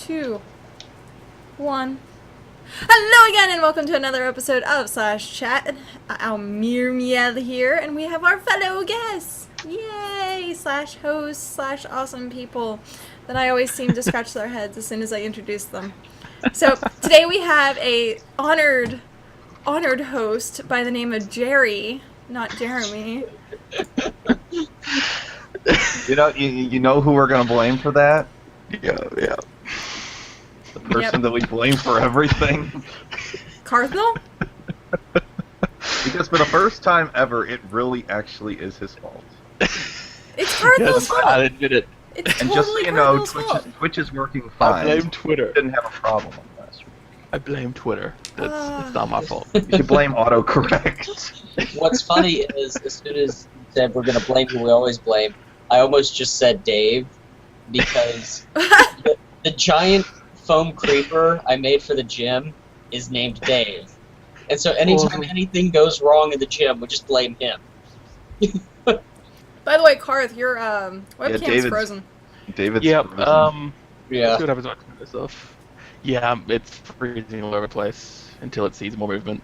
2, 1. Hello again, and welcome to another episode of Slash Chat. Miel here, and we have our fellow guests. Yay! Slash hosts, slash awesome people that I always seem to scratch their heads as soon as I introduce them. So today we have a honored host by the name of Jerry, not Jeremy. You know who we're gonna blame for that? Yeah. The person that we blame for everything. Cardinal? Because for the first time ever, it really actually is his fault. It's Cardinal's fault. I'll admit it. It's And totally just so you know, Cardinal's fault. Twitch is working I fine. blame Twitter. Didn't have a problem on last week. I blame Twitter. It's not my fault. You should blame autocorrect. What's funny is, as soon as you said we're going to blame who we always blame, I almost just said Dave, because the giant foam creeper I made for the gym is named Dave. And so anytime anything goes wrong in the gym, we just blame him. By the way, Karth, your webcam's David's frozen. David's Yep. frozen. Yeah. Let's see what happens when I turn this off. Yeah, it's freezing all over the place until it sees more movement.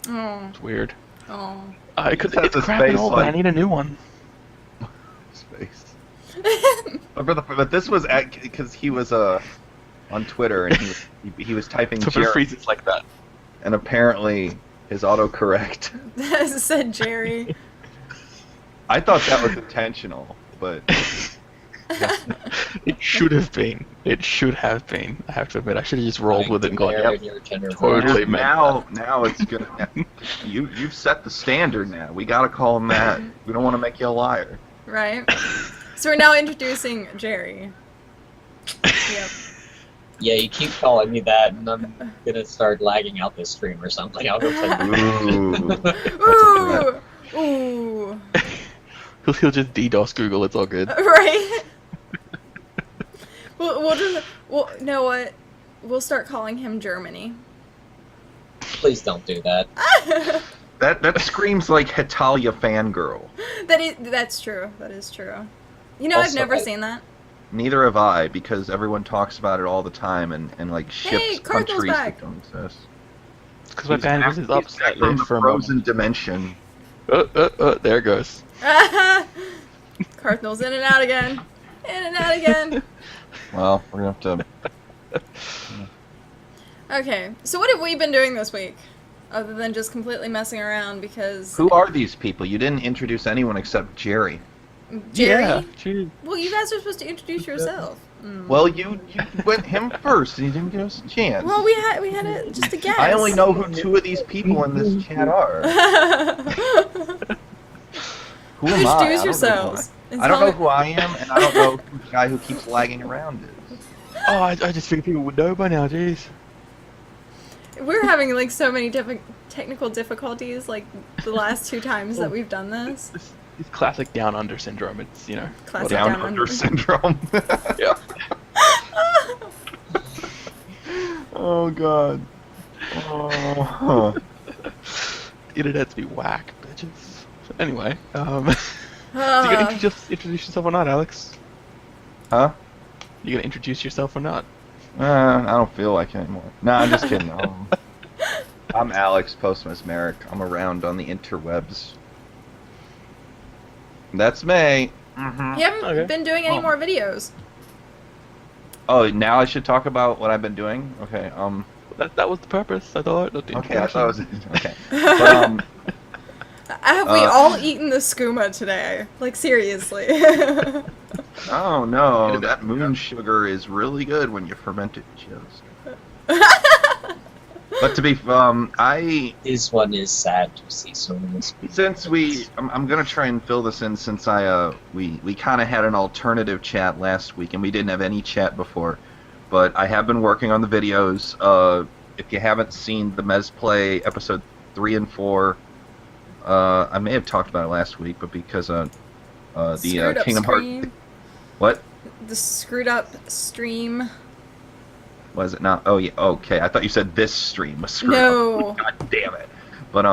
Oh. It's weird. Oh. It's It has a crapping space over. like- I need a new one. Space. But this was because he was on Twitter and he was typing So if it Jerry, freezes like that. and apparently his autocorrect. Said Jerry. I thought that was intentional, but It should have been. It should have been. I have to admit, I should have just rolled with it and gone, yep. Totally meant now it's gonna. You've set the standard now. We gotta call him that. We don't want to make you a liar. Right? So we're now introducing Jerry. Yep. Yeah, you keep calling me that, and I'm going to start lagging out this stream or something. I'll go play. Ooh. Ooh! Ooh! He'll just DDoS Google, it's all good. Right? We'll you know what? We'll start calling him Germany. Please don't do that. That screams like Hitalia fangirl. That's true. That is true. You know, I've Also, never seen that. Neither have I, because everyone talks about it all the time and like ships Cardinal's countries back. that don't exist. It's because my bandwidth is up He's slightly from the for a moment. frozen dimension. There it goes. Cardinal's in and out again. In and out again. Well, we're gonna have to. Okay, so what have we been doing this week? Other than just completely messing around because... Who are these people? You didn't introduce anyone except Jerry. Jerry? Yeah, gee. Well, you guys are supposed to introduce yourself. Mm. Well, you went him first, and you didn't give us a chance. Well, we had just a guess. I only know who two of these people in this chat are. Who am I? Introduce yourselves. I don't know who I am, and I don't know who the guy who keeps lagging around is. Oh, I just figured people would know by now, jeez. We're having like so many technical difficulties like the last 2 times that we've done this. It's classic down under syndrome. It's, you know. Classic Down down under under. syndrome. Yeah. Oh god. Oh. Internet's be whack, bitches. Anyway, you gonna introduce yourself or not, Alex? Huh? You gonna introduce yourself or not? I don't feel like it anymore. No, I'm just kidding. I'm Alex Postmas Merrick. I'm around on the interwebs. That's me. You haven't Okay. been doing any more videos. Oh, now I should talk about what I've been doing? Okay, That was the purpose, I thought. Not the okay, I thought it was, introduction. okay. But, Have we all eaten the skooma today? Like, seriously. oh no, that moon sugar is really good when you ferment it just. But to be, This one is sad to see so many people. since I'm gonna try and fill this in since we kind of had an alternative chat last week and we didn't have any chat before, but I have been working on the videos. If you haven't seen the Mez Play episode 3 and 4, I may have talked about it last week, but because the Screwed up Kingdom Hearts, stream. what The screwed up stream. was it not? Oh yeah, okay. I thought you said this stream was screwed No. up. God damn it! But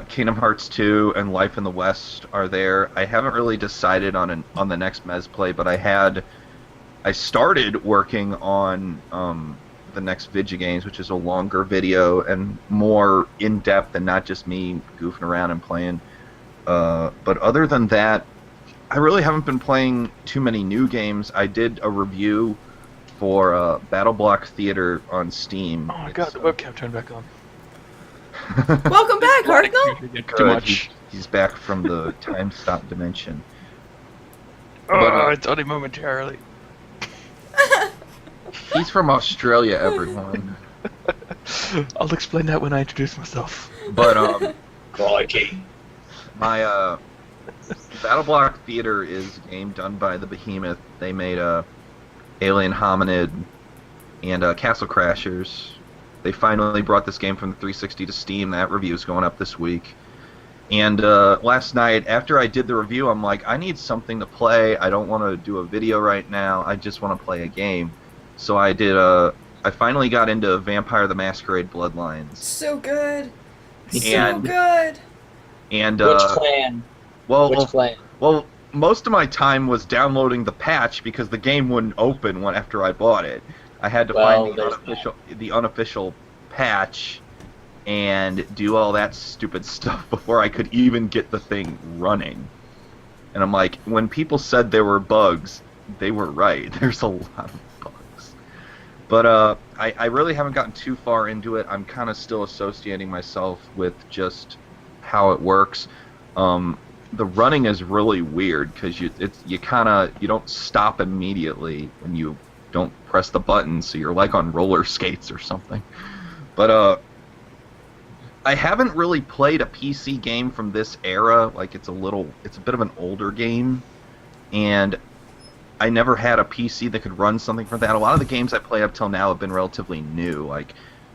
Kingdom Hearts 2 and Life in the West are there. I haven't really decided on the next Mez Play, but I had I started working on the next Vidya Games, which is a longer video and more in depth and not just me goofing around and playing. But other than that, I really haven't been playing too many new games. I did a review for Battle Block Theater on Steam. Oh my god, the webcam turned back on. Welcome back, Cardinal. Too much. He's back from the time stop dimension. Oh, it's only momentarily. He's from Australia, everyone. I'll explain that when I introduce myself. But Crikey. my Battle Block Theater is a game done by the Behemoth. They made Alien Hominid and Castle Crashers. They finally brought this game from the 360 to Steam. That review's going up this week. And last night, after I did the review, I'm like, I need something to play. I don't want to do a video right now. I just want to play a game. So I did. I finally got into Vampire the Masquerade Bloodlines. So good. So And- good. And Which clan? Which clan? well, most of my time was downloading the patch because the game wouldn't open after I bought it. I had to find the unofficial patch and do all that stupid stuff before I could even get the thing running. And I'm like, when people said there were bugs, they were right. There's a lot of bugs. But I really haven't gotten too far into it. I'm kind of still associating myself with just how it works. The running is really weird because you don't stop immediately when you don't press the button, so you're like on roller skates or something. But I haven't really played a PC game from this era. Like it's a bit of an older game, and I never had a PC that could run something from that. A lot of the games I play up till now have been relatively new.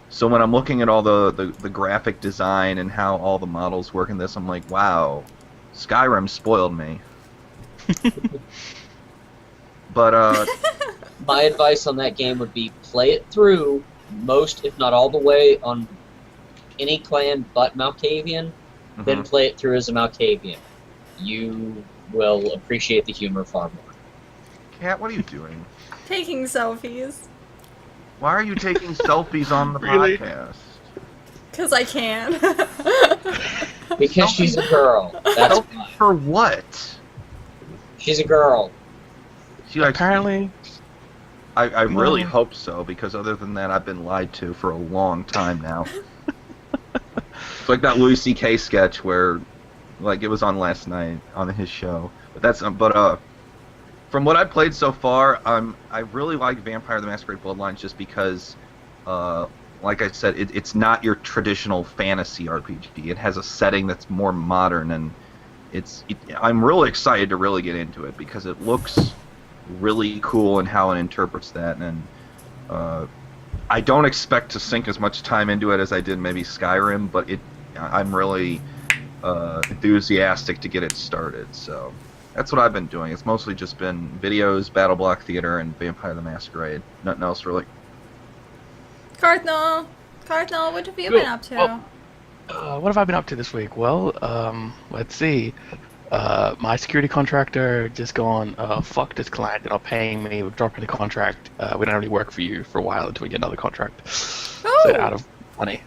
So when I'm looking at all the graphic design and how all the models work in this, I'm like, wow, Skyrim spoiled me. But My advice on that game would be play it through, most, if not all the way, on any clan but Malkavian, then play it through as a Malkavian. You will appreciate the humor far more. Kat, what are you doing? Taking selfies. Why are you taking selfies on the Really? podcast? Because I can. Because she's a girl. That's Selfies why. for what? She's a girl. She likes Apparently, I really No. hope so, because other than that, I've been lied to for a long time now. It's like that Louis C.K. sketch where, it was on last night on his show. But from what I've played so far, I really like Vampire the Masquerade Bloodlines just because, like I said, it's not your traditional fantasy RPG. It has a setting that's more modern, and I'm really excited to really get into it because it looks really cool in how it interprets that, and I don't expect to sink as much time into it as I did maybe Skyrim, but I'm really enthusiastic to get it started. So that's what I've been doing. It's mostly just been videos, Battle Block Theater, and Vampire the Masquerade. Nothing else really. Cardinal, what have you Cool. been up to? Well, what have I been up to this week? Well, let's see. My security contractor just gone, fuck this client, they're not paying me, we're dropping the contract, we don't really work for you for a while until we get another contract. Oh. So out of money.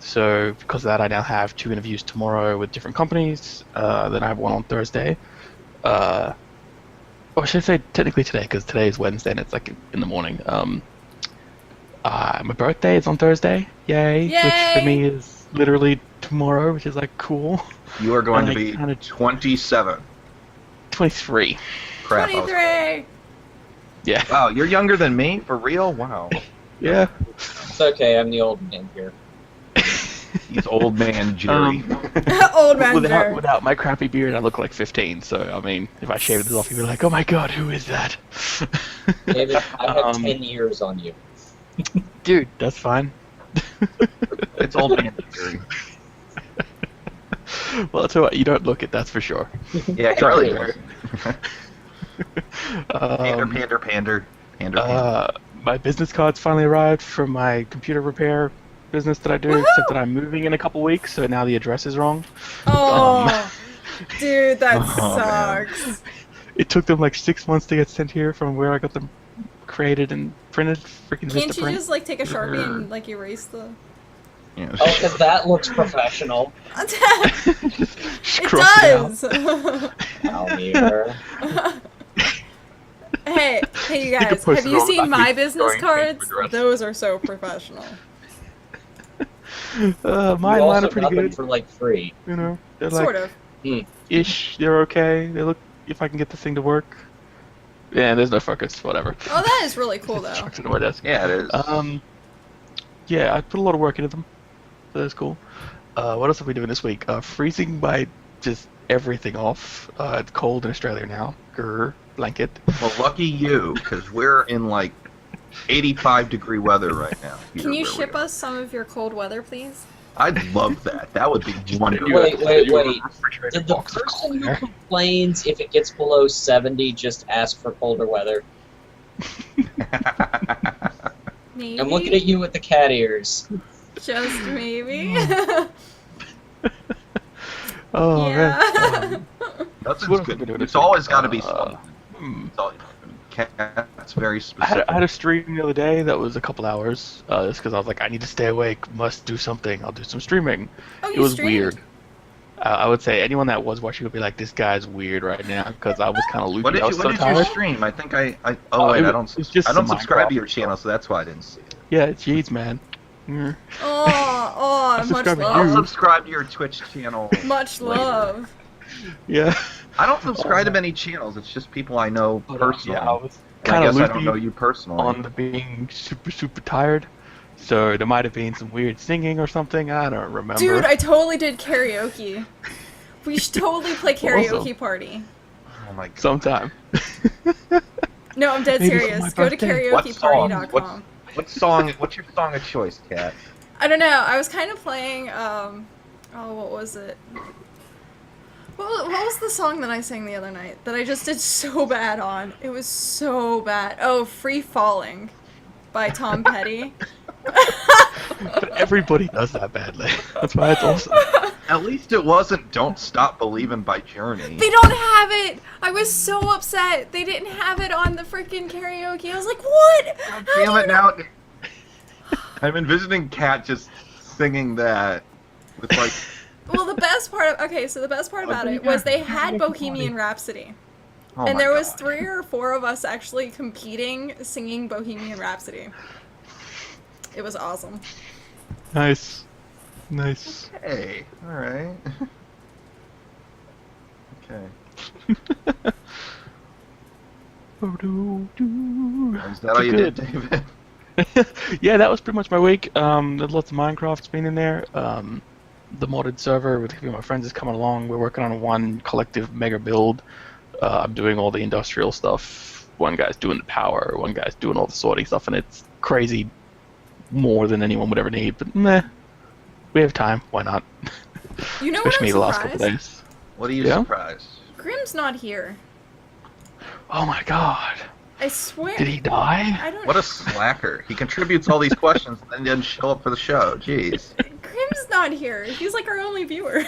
So because of that, I now have 2 interviews tomorrow with different companies, then I have one on Thursday. Or should I say technically today, because today is Wednesday and it's in the morning. My birthday is on Thursday, yay, which Yay! for me is literally tomorrow, which is cool. You are going And to I be kinda- 27. 23. Crap. I was- 23. Yeah. Wow, you're younger than me? For real? Wow. Yeah. It's okay, I'm the old man here. He's old man Jerry. Old man Jerry. Without my crappy beard, I look like 15. So I mean, if I shave this off, you'd be like, "Oh my God, who is that?" David, I have Um, 10 years on you. Dude, that's fine. It's old man Jerry. Well, I'll tell you what, you don't look it, that's for sure. Yeah, Charlie. Um, Pander. My business cards finally arrived from my computer repair business that I do, except that I'm moving in a couple weeks, so now the address is wrong. Oh, dude, that Oh, man. sucks. It took them like 6 months to get sent here from where I got them created and printed. Freaking Can't you Vistaprint. just like take a Sharpie and like erase the? You know, Oh, because that looks professional. Just It cross it out. does. Almeter. Hey, you You could guys, post have it you on seen my Facebook business going cards? address. Those are so professional. Mine You also are pretty got them good. for like free. You know, they're like Sort of. ish. They're okay. They look. If I can get this thing to work. Yeah, there's no focus. Whatever. Oh, that is really cool though. Chucked it on my desk. yeah, it is. Yeah, I put a lot of work into them. So that's cool. What else have we doing this week? Freezing by just everything off. It's cold in Australia now. Grr, blanket. Well, lucky you, because we're in like 85-degree weather right now. Can you ship us some of your cold weather, please? I'd love that. That would be wonderful. Wait. Refrigerator Did the box of person cold who air. complains if it gets below 70 just ask for colder weather? Maybe. I'm looking at you with the cat ears. Just maybe. Oh yeah. man. Nothing's What else good. have we been doing It's this always week? got to be something. It's all, Cat's very I specific. had a stream the other day that was a couple hours. Just because I was like, I need to stay awake. Must do something. I'll do some streaming. Oh, It you was streamed? weird. I would say anyone that was watching would be like, this guy's weird right now because I was kind of loopy. What did I you was what so did you tired. stream? I think I Oh, wait, it I was don't just I don't some subscribe to Minecraft your channel, so that's why I didn't see it. Yeah, it's Yeats, man. Mm. Oh, much subscribe to I'll you. love. subscribe to your Twitch channel. Much later. love. Yeah. I don't subscribe to many channels. It's just people I know personally. Yeah, I was And I kind of guess I don't know loopy you personally. on being super tired. So there might have been some weird singing or something. I don't remember. Dude, I totally did karaoke. We should totally play karaoke Awesome. party. Oh my god. Sometime. No, I'm dead Maybe for serious. my Go to birthday. What song? karaokeparty.com. What's your song of choice, Kat? I don't know. I was kind of playing, what was it? What was the song that I sang the other night that I just did so bad on? It was so bad. Oh, Free Falling by Tom Petty. But everybody does that badly. That's why it's awesome. At least it wasn't Don't Stop Believing by Journey. They don't have it! I was so upset. They didn't have it on the freaking karaoke. I was like, what? God How damn do it you now. I'm envisioning Kat just singing that with like Well, the best part about it was they had Bohemian Rhapsody. oh And my there was God. 3 or 4 of us actually competing singing Bohemian Rhapsody. It was awesome. Nice. Nice. Hey, alright. Okay. Is that all you did, David? Yeah, that was pretty much my week. There's lots of Minecraft's been in there. The modded server with a few of my friends is coming along. We're working on one collective mega build. I'm doing all the industrial stuff. One guy's doing the power. One guy's doing all the sorting stuff, and it's crazy more than anyone would ever need. But meh, we have time. Why not? You know what Especially I'm the last couple surprised? days. What are you Yeah? surprised? Grim's not here. Oh my god. I swear. Did he die? I don't What a slacker. He contributes all these questions and then doesn't show up for the show. Jeez. Grim's not here. He's like our only viewer.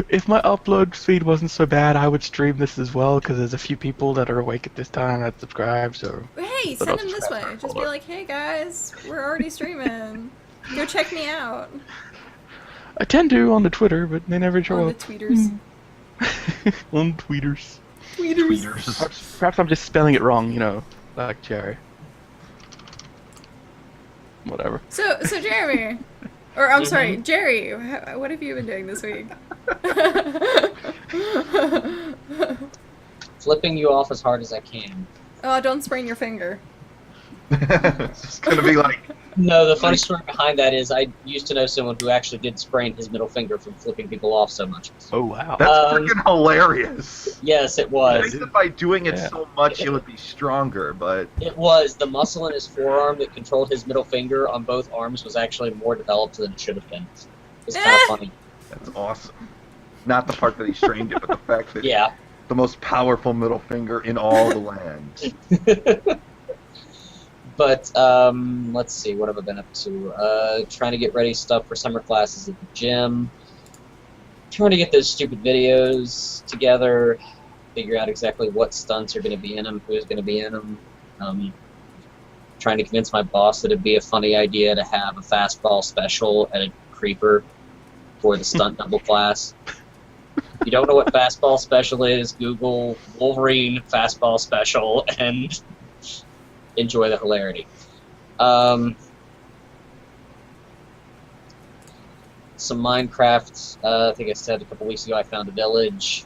If my upload speed wasn't so bad, I would stream this as well, because there's a few people that are awake at this time that subscribe, so... Hey, But send I'll him this subscribe way. for Just be it. like, hey guys, we're already streaming. Go check me out. I tend to on the Twitter, but they never show On the up. tweeters. On tweeters. Tweeters. Perhaps I'm just spelling it wrong, you know, like Jerry. Whatever. So Jeremy, or I'm sorry, Jerry, what have you been doing this week? Flipping you off as hard as I can. Oh, don't sprain your finger. It's just gonna be like No, the funny story behind that is I used to know someone who actually did sprain his middle finger from flipping people off so much. Oh, wow. that's Um, freaking hilarious. Yes, it I was. think that by doing it Yeah. so much it would be stronger, but It was. The muscle in his forearm that controlled his middle finger on both arms was actually more developed than it should have been. It's kind of funny. that's awesome. Not the part that he strained it, but the fact that Yeah. the most powerful middle finger in all the land. But, let's see, what have I been up to? Trying to get ready stuff for summer classes at the gym. trying to get those stupid videos together, figure out exactly what stunts are going to be in them, who's going to be in them. Trying to convince my boss that it'd be a funny idea to have a fastball special and a creeper for the stunt double class. If you don't know what fastball special is, Google Wolverine fastball special and enjoy the hilarity. Some Minecraft, I think I said a couple weeks ago I found a village.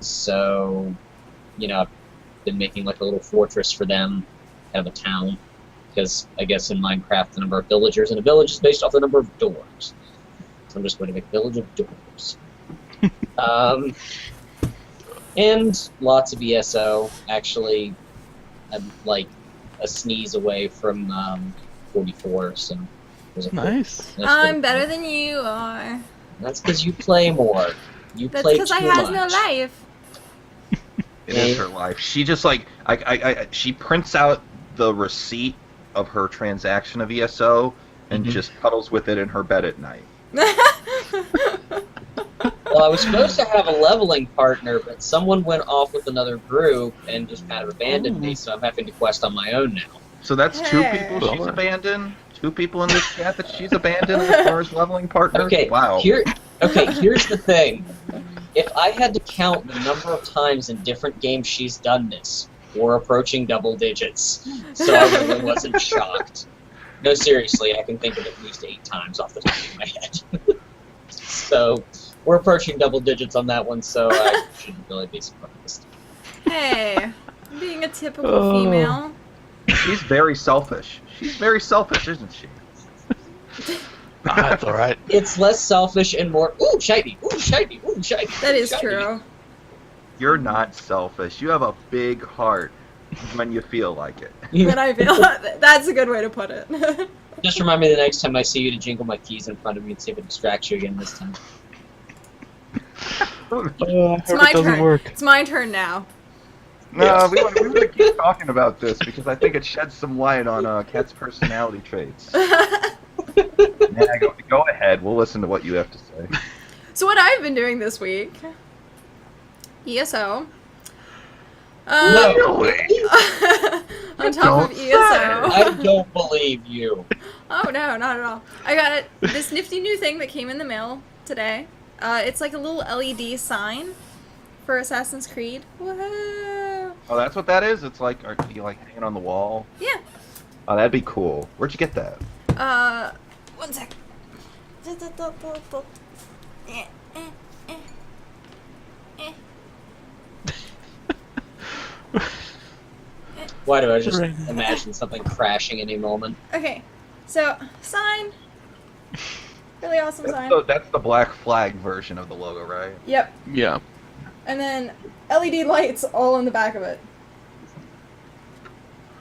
So, you know, I've been making like a little fortress for them, kind of a town. Because I guess in Minecraft the number of villagers in a village is based off the number of doors. So I'm just going to make a village of doors. And lots of ESO. Actually, I'm like a sneeze away from 44, so... Nice. I'm better than you are. That's because you play more. You That's play because I too has much. no life. It is her life. She just like she prints out the receipt of her transaction of ESO and just cuddles with it in her bed at night. Well, I was supposed to have a leveling partner, but someone went off with another group and just kind of abandoned me, so I'm having to quest on my own now. So that's two Hey. people she's abandoned? Two people in this chat that she's abandoned as far as leveling partners? Okay, Wow. here's the thing. If I had to count the number of times in different games she's done this, we're approaching double digits. So I really wasn't shocked. No, seriously, I can think of at least 8 times off the top of my head. So we're approaching double digits on that one, so I shouldn't really be surprised. Hey, being a typical female. She's very selfish. She's very selfish, isn't she? That's alright. It's less selfish and more, ooh, shiny, ooh, shiny, ooh, shiny. That is shiny. true. You're not selfish. You have a big heart when you feel like it. But I feel that's a good way to put it. Just remind me the next time I see you to jingle my keys in front of me and see if it distracts you again this time. It's my turn. It's my turn now. No, Yes. we want to keep talking about this because I think it sheds some light on Kat's personality traits. Yeah, go ahead. We'll listen to what you have to say. So what I've been doing this week, ESO. Really? On top of ESO. I don't believe you. Oh no, not at all. I got this nifty new thing that came in the mail today. It's like a little LED sign for Assassin's Creed. Whoa. Oh, that's what that is? It's like, are you like hanging on the wall? Yeah. Oh, that'd be cool. Where'd you get that? 1 sec. Why do I just imagine something crashing any moment? Okay, so sign. Really awesome sign. That's the Black Flag version of the logo, right? Yep. Yeah. And then LED lights all on the back of it.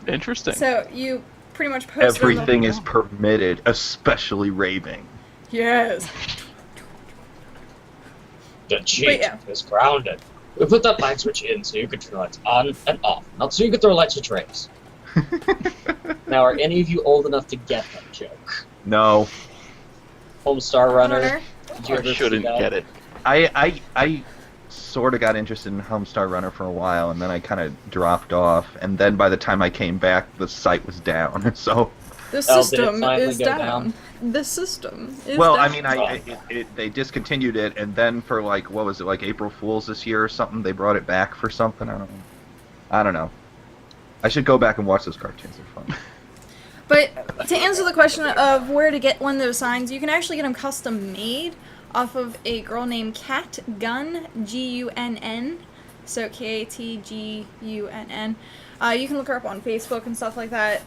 Interesting. So you pretty much post it on the- Everything is permitted, especially raving. Yes. The cheat yeah. is grounded. We put that light switch in so you can turn the lights on and off, not so you can throw light switch rays. Now, are any of you old enough to get that joke? No. Homestar Runner. Runner. Did you I ever see shouldn't that? get it. I sort of got interested in Homestar Runner for a while, and then I kind of dropped off, and then by the time I came back, the site was down, so... The Oh, did it system finally is go down. The system is Well, down. I mean, they discontinued it, and then for, like, what was it, like April Fool's this year or something, they brought it back for something, I don't know. I should go back and watch those cartoons, they're fun. But to answer the question of where to get one of those signs, you can actually get them custom made off of a girl named Kat Gunn, Gunn. So Katgunn. You can look her up on Facebook and stuff like that.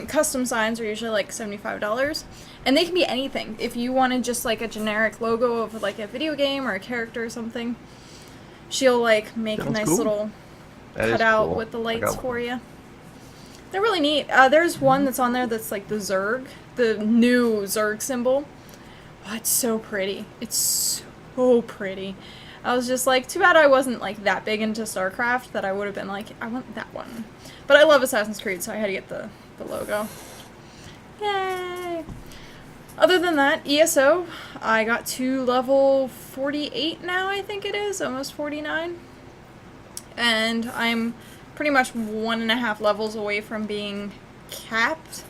Custom signs are usually like $75, and they can be anything. If you wanted just like a generic logo of like a video game or a character or something, she'll like make a Sounds nice cool. little That is cutout cool. with the I lights got for one. you. They're really neat. There's one that's on there that's like the Zerg, the new Zerg symbol. Oh, it's so pretty. It's so pretty. I was just like, too bad I wasn't like that big into StarCraft that I would have been like, I want that one. But I love Assassin's Creed, so I had to get the logo. Yay! Other than that, ESO, I got to level 48 now, I think it is, almost 49. And I'm pretty much 1.5 levels away from being capped.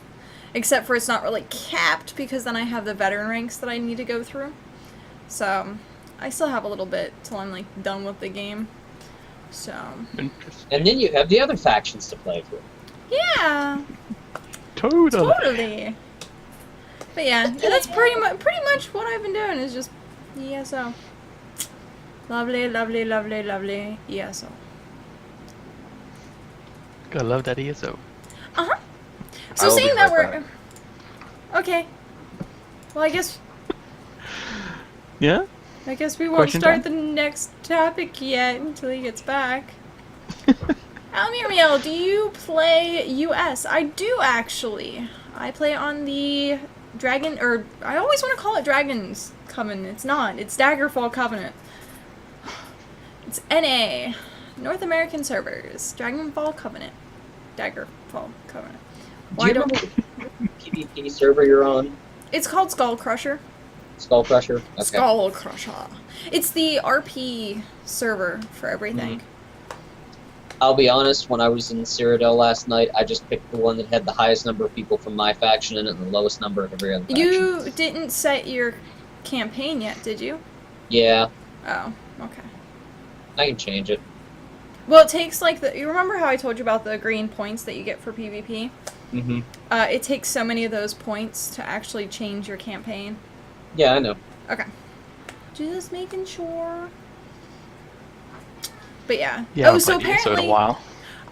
Except for it's not really capped, because then I have the veteran ranks that I need to go through. So, I still have a little bit till I'm, like, done with the game. So. Interesting. And then you have the other factions to play through. Yeah! Totally. Totally! But yeah, that's pretty much what I've been doing, is just ESO. Lovely, lovely, lovely, lovely ESO. Gotta love that ESO. Uh-huh. I So will be seeing that right we're... Okay. Well, I guess Yeah? we won't Question start time? the next topic yet until he gets back. Almiriel, do you play US? I do, actually. I play on the Dragon, or I always want to call it Dragon's Covenant. It's not. It's Daggerfall Covenant. It's NA. North American servers. Dragonfall Covenant. Daggerfall Covenant. Do you remember what PvP server you're on? It's called Skull Crusher. Skull Crusher? Okay. Skull Crusher. It's the RP server for everything. I'll be honest, when I was in Cyrodiil last night, I just picked the one that had the highest number of people from my faction in it and the lowest number of every other faction. You didn't set your campaign yet, did you? Yeah, Oh, okay. I can change it. Well, it takes like you remember how I told you about the green points that you get for PvP? Mm-hmm. It takes so many of those points to actually change your campaign. Yeah, I know. Okay. Just making sure. But yeah. Yeah, Oh, I've so played ESO in a apparently while.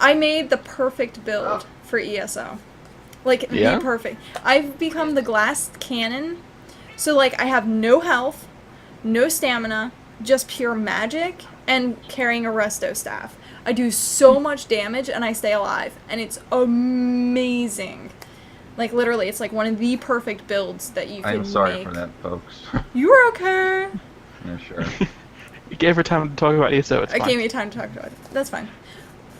I made the perfect build for ESO. Like, Yeah? the perfect. I've become the glass cannon. So, like, I have no health, no stamina, just pure magic, and carrying a resto staff. I do so much damage, and I stay alive. And it's amazing. Like, literally, it's like one of the perfect builds that you can I'm sorry make. for that, folks. You were okay. Yeah, sure. You gave her time to talk about ESO, it's I fine. gave you time to talk about it. That's fine.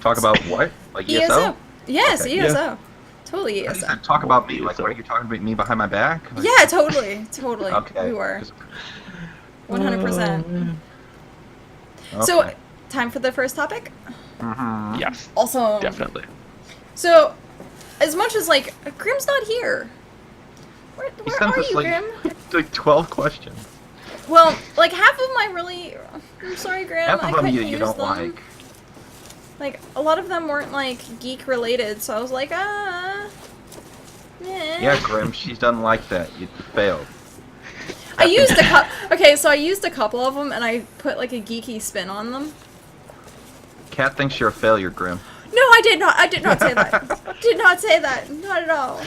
Talk about what? Like ESO? Yes, Okay. ESO. Totally You ESO. said talk about me. Like, ESO. what are you talking about me behind my back? Like, Yeah, totally. Totally. Okay. We were. 'Cause- 100%. Okay. So, time for the first topic? Mhm. Yes, Awesome. definitely. So, as much as, like, Grim's not here. Where He are sent us, you, like, Grim? like 12 questions. Well, like, half of them I really... I'm sorry, Grim. Half I of them couldn't you use don't them. like. Like, a lot of them weren't, like, geek-related, so I was like, Yeah. Yeah, Grim, she doesn't like that. You failed. I used a Okay, so I used a couple of them, and I put, like, a geeky spin on them. Cat thinks you're a failure, Grim. No, I did not. I did not say that. Did not say that. Not at all.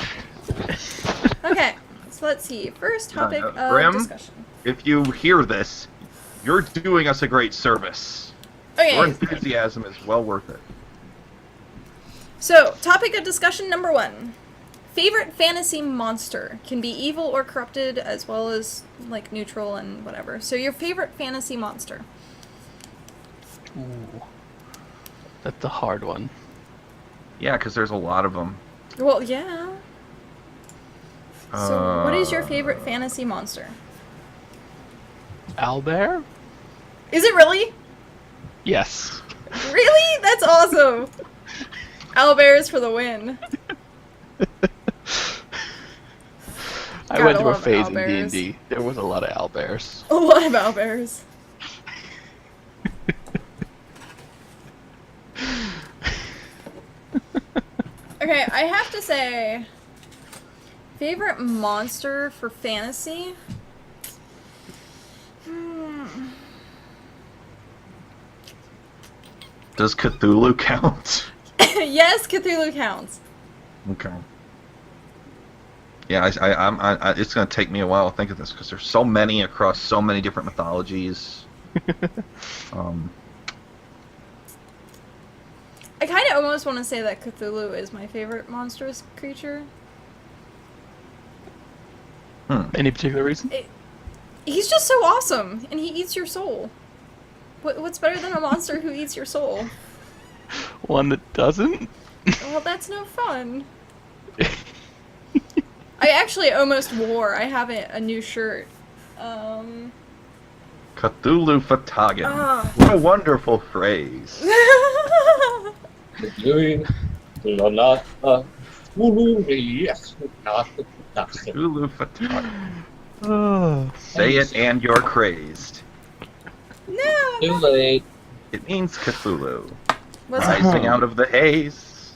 Okay, so let's see. First topic of Grim? discussion. If you hear this, you're doing us a great service. Okay, Your enthusiasm is well worth it. so topic of discussion number 1. Favorite fantasy monster. Can be evil or corrupted, as well as, like, neutral and whatever. So your favorite fantasy monster. Ooh. That's a hard one. Yeah, because there's a lot of them. Well, yeah. So what is your favorite fantasy monster? Owlbear? Is it really? Yes. Really? That's awesome. Owlbears for the win. I Gotta went through a love phase in owlbears. D&D. There was a lot of owlbears. A lot of owlbears. Okay, I have to say, favorite monster for fantasy? Does Cthulhu count? Yes, Cthulhu counts. Okay. Yeah, it's going to take me a while to think of this because there's so many across so many different mythologies. I kind of almost want to say that Cthulhu is my favorite monstrous creature. Any particular reason? He's just so awesome, and he eats your soul. What's better than a monster who eats your soul? One that doesn't? Well, that's no fun. I actually almost wore. I have a new shirt. Cthulhu Fatagan. Ah. What a wonderful phrase. Cthulhu Fatagan. Oh. Say it and you're crazed. No. Too late. It means Cthulhu. What's Rising out of the haze.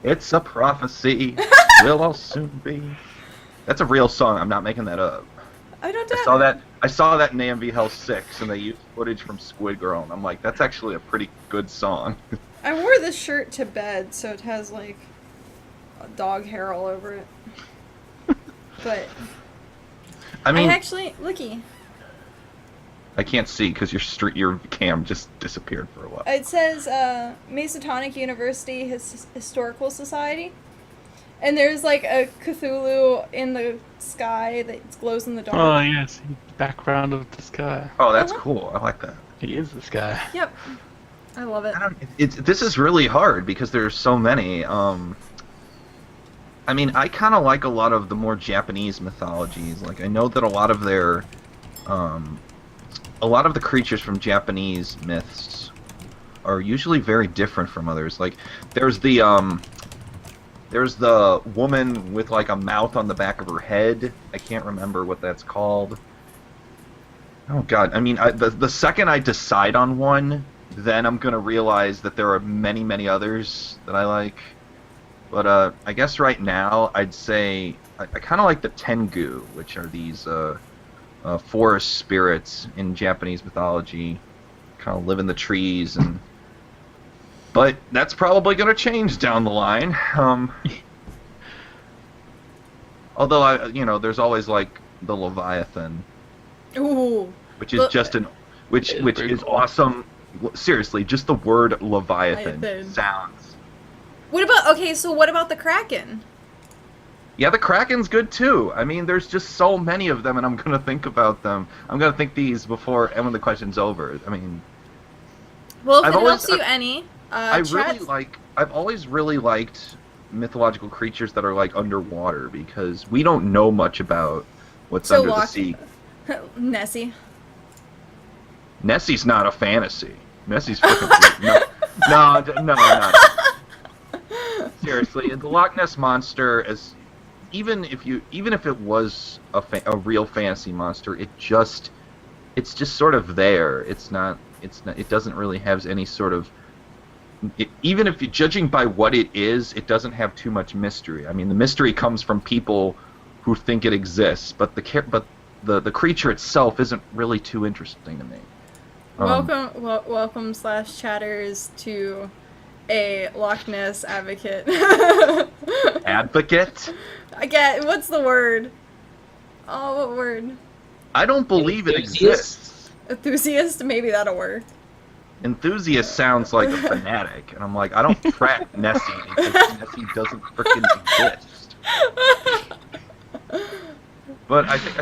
It's a prophecy. We'll all soon be. That's a real song. I'm not making that up. I don't doubt I saw that in AMV Hell 6, and they used footage from Squid Girl, and I'm like, that's actually a pretty good song. I wore this shirt to bed, so it has like a dog hair all over it. But I mean, looky. I can't see because your cam just disappeared for a while. It says Masonic University Historical Society, and there's like a Cthulhu in the sky that glows in the dark. Oh yes, background of the sky. Oh, that's cool. I like that. He is the sky. Yep, I love it. This is really hard because there's so many. I mean, I kind of like a lot of the more Japanese mythologies. Like, I know that a lot of the creatures from Japanese myths are usually very different from others. Like, there's the woman with like a mouth on the back of her head. I can't remember what that's called. Oh god, I mean, the second I decide on one, then I'm gonna realize that there are many, many others that I like. But I guess right now I'd say I kind of like the Tengu, which are these forest spirits in Japanese mythology, kind of live in the trees, but that's probably gonna change down the line. Although there's always like the Leviathan. Ooh. Which is which is cool. awesome. Seriously, just the word Leviathan Leviathan. sounds. What about the Kraken? Yeah, the Kraken's good too. I mean, there's just so many of them, and I'm gonna think about them. I'm gonna think these before and when the question's over. I mean, Well, if I've it helps you any, I've always really liked mythological creatures that are like underwater because we don't know much about what's under the sea. Nessie. Nessie's not a fantasy. Nessie's freaking no. Seriously, the Loch Ness monster, even if it was a real fantasy monster, it's just sort of there. It doesn't really have any sort of. Even if you're judging by what it is, it doesn't have too much mystery. I mean, the mystery comes from people who think it exists, but the creature itself isn't really too interesting to me. Welcome /chatters to a Loch Ness advocate. Advocate? I get, what's the word? Oh, what word? I don't believe it exists. Enthusiast? Maybe that'll work. Enthusiast sounds like a fanatic, and I'm like, I don't track Nessie because Nessie doesn't freaking exist. But I think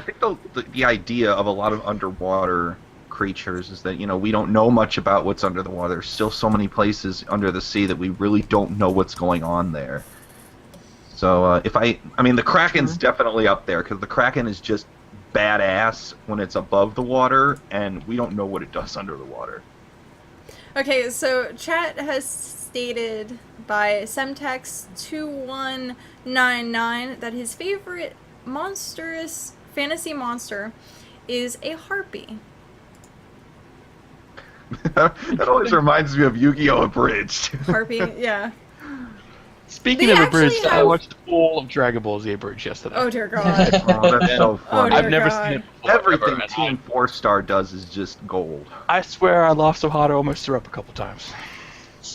the idea of a lot of underwater creatures is that we don't know much about what's under the water. There's still so many places under the sea that we really don't know what's going on there. So I mean the Kraken's definitely up there because the Kraken is just badass when it's above the water, and we don't know what it does under the water. Okay, so chat has stated by Semtex2199 that his favorite monstrous fantasy monster is a harpy. That always reminds me of Yu-Gi-Oh! Abridged. Harpy, yeah. Speaking They of actually abridged, I have- watched all of Dragon Ball Z abridged yesterday. Oh dear God. Oh, that's so funny. dear I've never God. seen it before. Everything ever, and Team 4-Star does is just gold. I swear I laughed so hard I almost threw up a couple times.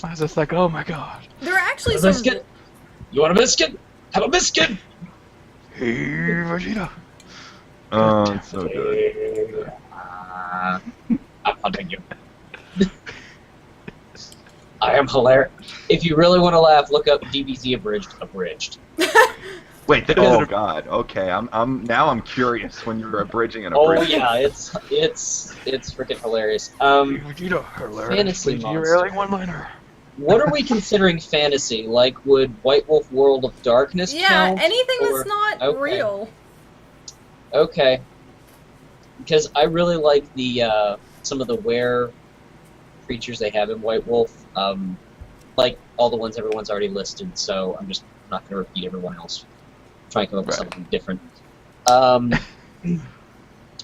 I was just like, oh my god. There are actually A some. biscuit? You want a biscuit? Have a biscuit! Hey, Vegeta. Oh, it's so good. I'm hunting you. I am hilarious. If you really want to laugh, look up DBZ abridged. Wait, oh god. Okay, I'm curious when you're abridging an Oh abridged. yeah, it's freaking hilarious. Hey, Vegeta, hilarious. Fantasy Please, monster. you're really one-liner. What are we considering fantasy? Like, would White Wolf World of Darkness Yeah, count? anything or- that's not okay. real. Okay. Because I really like the some of the were creatures they have in White Wolf. Like all the ones everyone's already listed, so I'm just not going to repeat everyone else. Try and come up with Right. something different. I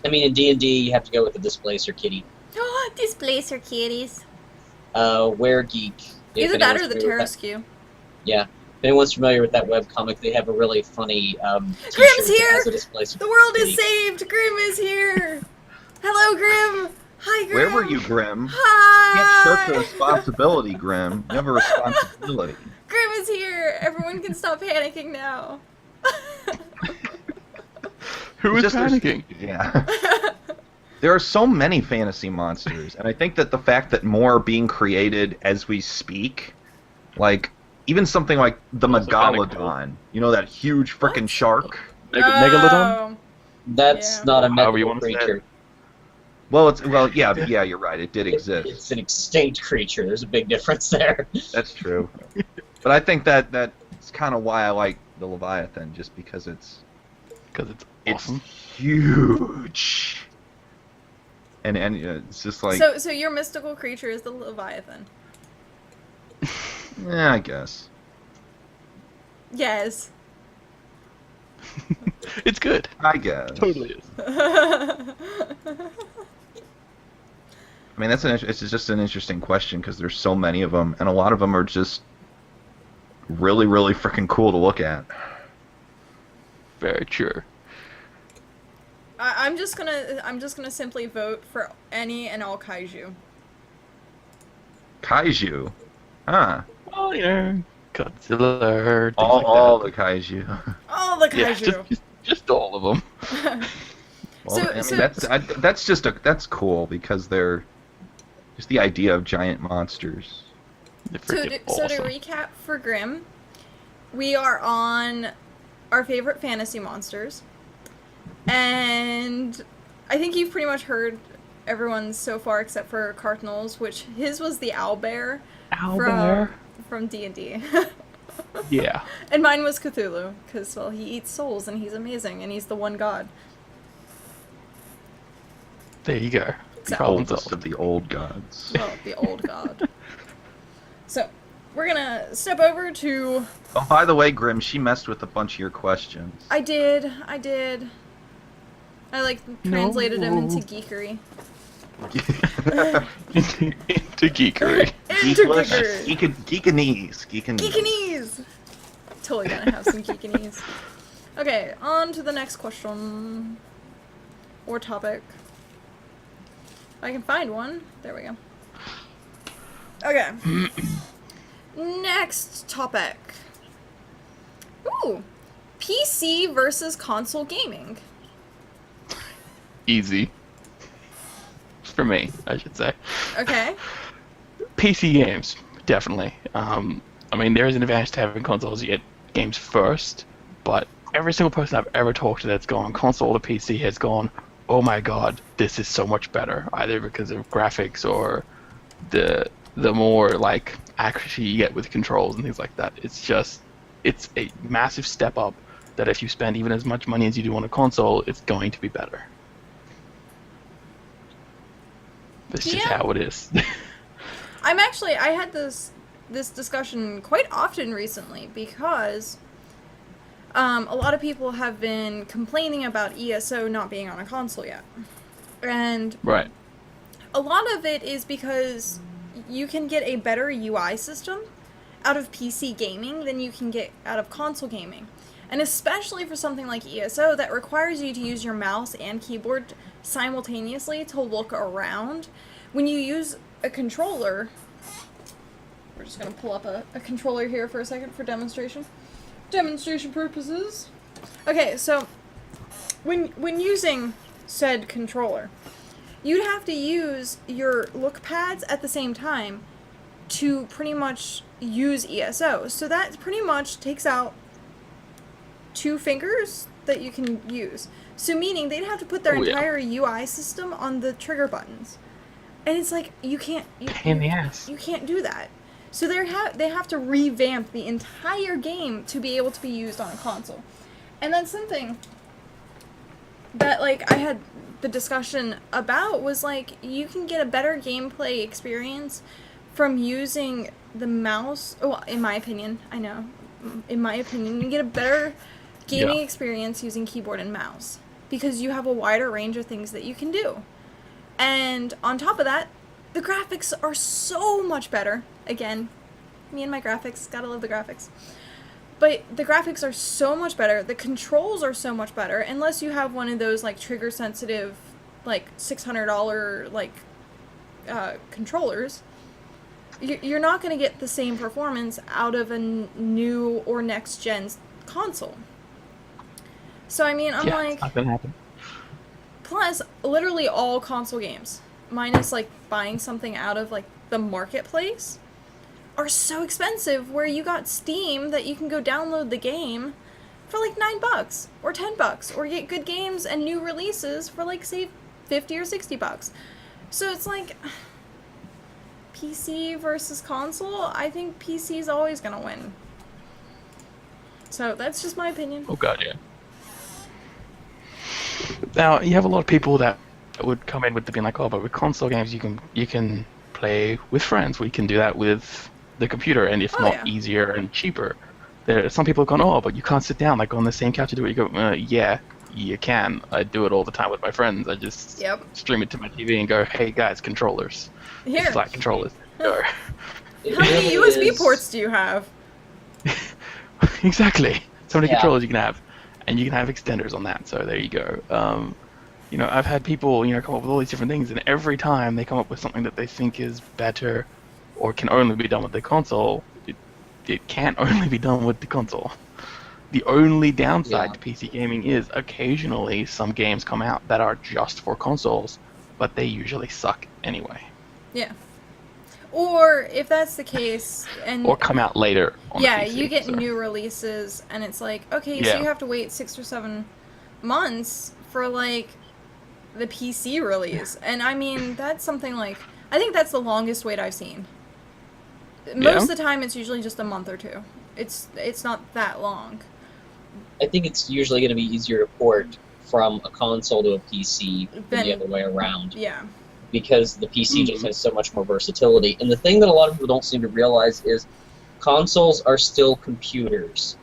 mean, in D&D, you have to go with the Displacer Kitty. Displacer kitties. Were Geek. if Either that anyone's or the familiar with that- Terraskew. Yeah. If anyone's familiar with that webcomic, they have a really funny Grimm's t-shirt that here! has a Displacer The world Kitty. is saved! Grim is here! Hello, Grim! Hi, Grim! Where were you, Grim? You Hi! can't shirk the responsibility, Grim. You have a responsibility. Grim is here! Everyone can stop panicking now. Who is Just- panicking? Yeah. There are so many fantasy monsters, and I think that the fact that more are being created as we speak, like, even something like the Also kinda Megalodon, you know, that huge frickin' shark? Megalodon? That's Yeah. not a However you mythical wanna say it. creature. Yeah, you're right, it did exist. It's an extinct creature. There's a big difference there. That's true. But I think that's kind of why I like the Leviathan, just because it's Because it's awesome. huge. And it's just like, So your mystical creature is the Leviathan. yeah, I guess. Yes. It's good. I guess. Totally is. I mean, it's just an interesting question because there's so many of them, and a lot of them are just really, really freaking cool to look at. Very true. I'm just gonna simply vote for any and all kaiju. Kaiju, huh? Well, you know, Godzilla, things All like the kaiju. All the that. Yeah, kaiju. just all of them. Well, So- I mean, so- that's cool because they're just the idea of giant monsters. They're So freaking so to awesome. recap for Grimm, we are on our favorite fantasy monsters, and I think you've pretty much heard everyone's so far except for Cardinals, which his was the owlbear Owlbear? from D&D. Yeah. And mine was Cthulhu, because, well, he eats souls, and he's amazing, and he's the one god. There you go. So- Problem Oldest solved. of the old gods. Well, the old god. So, we're gonna step over to... Oh, by the way, Grim, she messed with a bunch of your questions. I did. I, like, translated him into No. geekery. Into geekery. Into geekery! Geekanese. Geekanese! Totally gonna have some geekanese. Okay, on to the next question. Or topic. If I can find one. There we go. Okay. Next topic. Ooh. PC versus console gaming. Easy. For me, I should say. Okay. PC games, definitely. I mean, there is an advantage to having consoles. You get games first, but every single person I've ever talked to that's gone console to PC has gone, oh my god, this is so much better, either because of graphics or the more like accuracy you get with controls and things like that. It's a massive step up that if you spend even as much money as you do on a console, it's going to be better. That's just Yeah. how it is. I had this discussion quite often recently because a lot of people have been complaining about ESO not being on a console yet. And Right. a lot of it is because you can get a better UI system out of PC gaming than you can get out of console gaming. And especially for something like ESO that requires you to use your mouse and keyboard simultaneously to look around. When you use a controller, we're just going to pull up a controller here for a second for demonstration purposes. Okay, so when using said controller, you'd have to use your look pads at the same time to pretty much use ESO. So that pretty much takes out 2 fingers that you can use. So meaning they'd have to put their Oh, yeah. entire UI system on the trigger buttons. And it's like, you can't... Pain in the ass. You can't do that. So they have to revamp the entire game to be able to be used on a console. And then something that, like, I had the discussion about was, like, you can get a better gameplay experience from using the mouse. Well, in my opinion, I know. In my opinion, you can get a better gaming experience using keyboard and mouse. Because you have a wider range of things that you can do. And on top of that, the graphics are so much better. Again, me and my graphics, gotta love the graphics. But the graphics are so much better, the controls are so much better, unless you have one of those, like, trigger-sensitive, like, $600, like, controllers. You're not gonna get the same performance out of a new or next-gen console. So, I mean, I'm like... it's not gonna happen. Plus, literally all console games, minus, like, buying something out of, like, the marketplace, are so expensive, where you got Steam that you can go download the game for, like, $9 or $10, or get good games and new releases for, like, say, $50 or $60. So it's like, PC versus console, I think PC is always gonna win. So that's just my opinion. Oh god, yeah. Now you have a lot of people that would come in with the being like, oh, but with console games you can play with friends. We can do that with the computer, and if not easier and cheaper. There are some people have gone, oh, but you can't sit down like on the same couch and do it. You go, yeah, you can. I do it all the time with my friends. I just stream it to my TV and go, hey guys, controllers. Here. Flat controllers. Go. How many USB ports do you have? Exactly. So many controllers you can have. And you can have extenders on that, so there you go. You know, I've had people, you know, come up with all these different things, and every time they come up with something that they think is better or can only be done with the console, it can't only be done with the console. The only downside to PC gaming is occasionally some games come out that are just for consoles, but they usually suck anyway. Yeah. Or if that's the case, and or come out later on PC, you get new releases, and it's like, okay, so you have to wait 6 or 7 months for, like, the PC release. And I mean, that's something like, I think that's the longest wait I've seen. Most of the time, it's usually just a month or two. It's not that long. I think it's usually going to be easier to port from a console to a PC than the other way around. Yeah. Because the PC just has so much more versatility. And the thing that a lot of people don't seem to realize is consoles are still computers.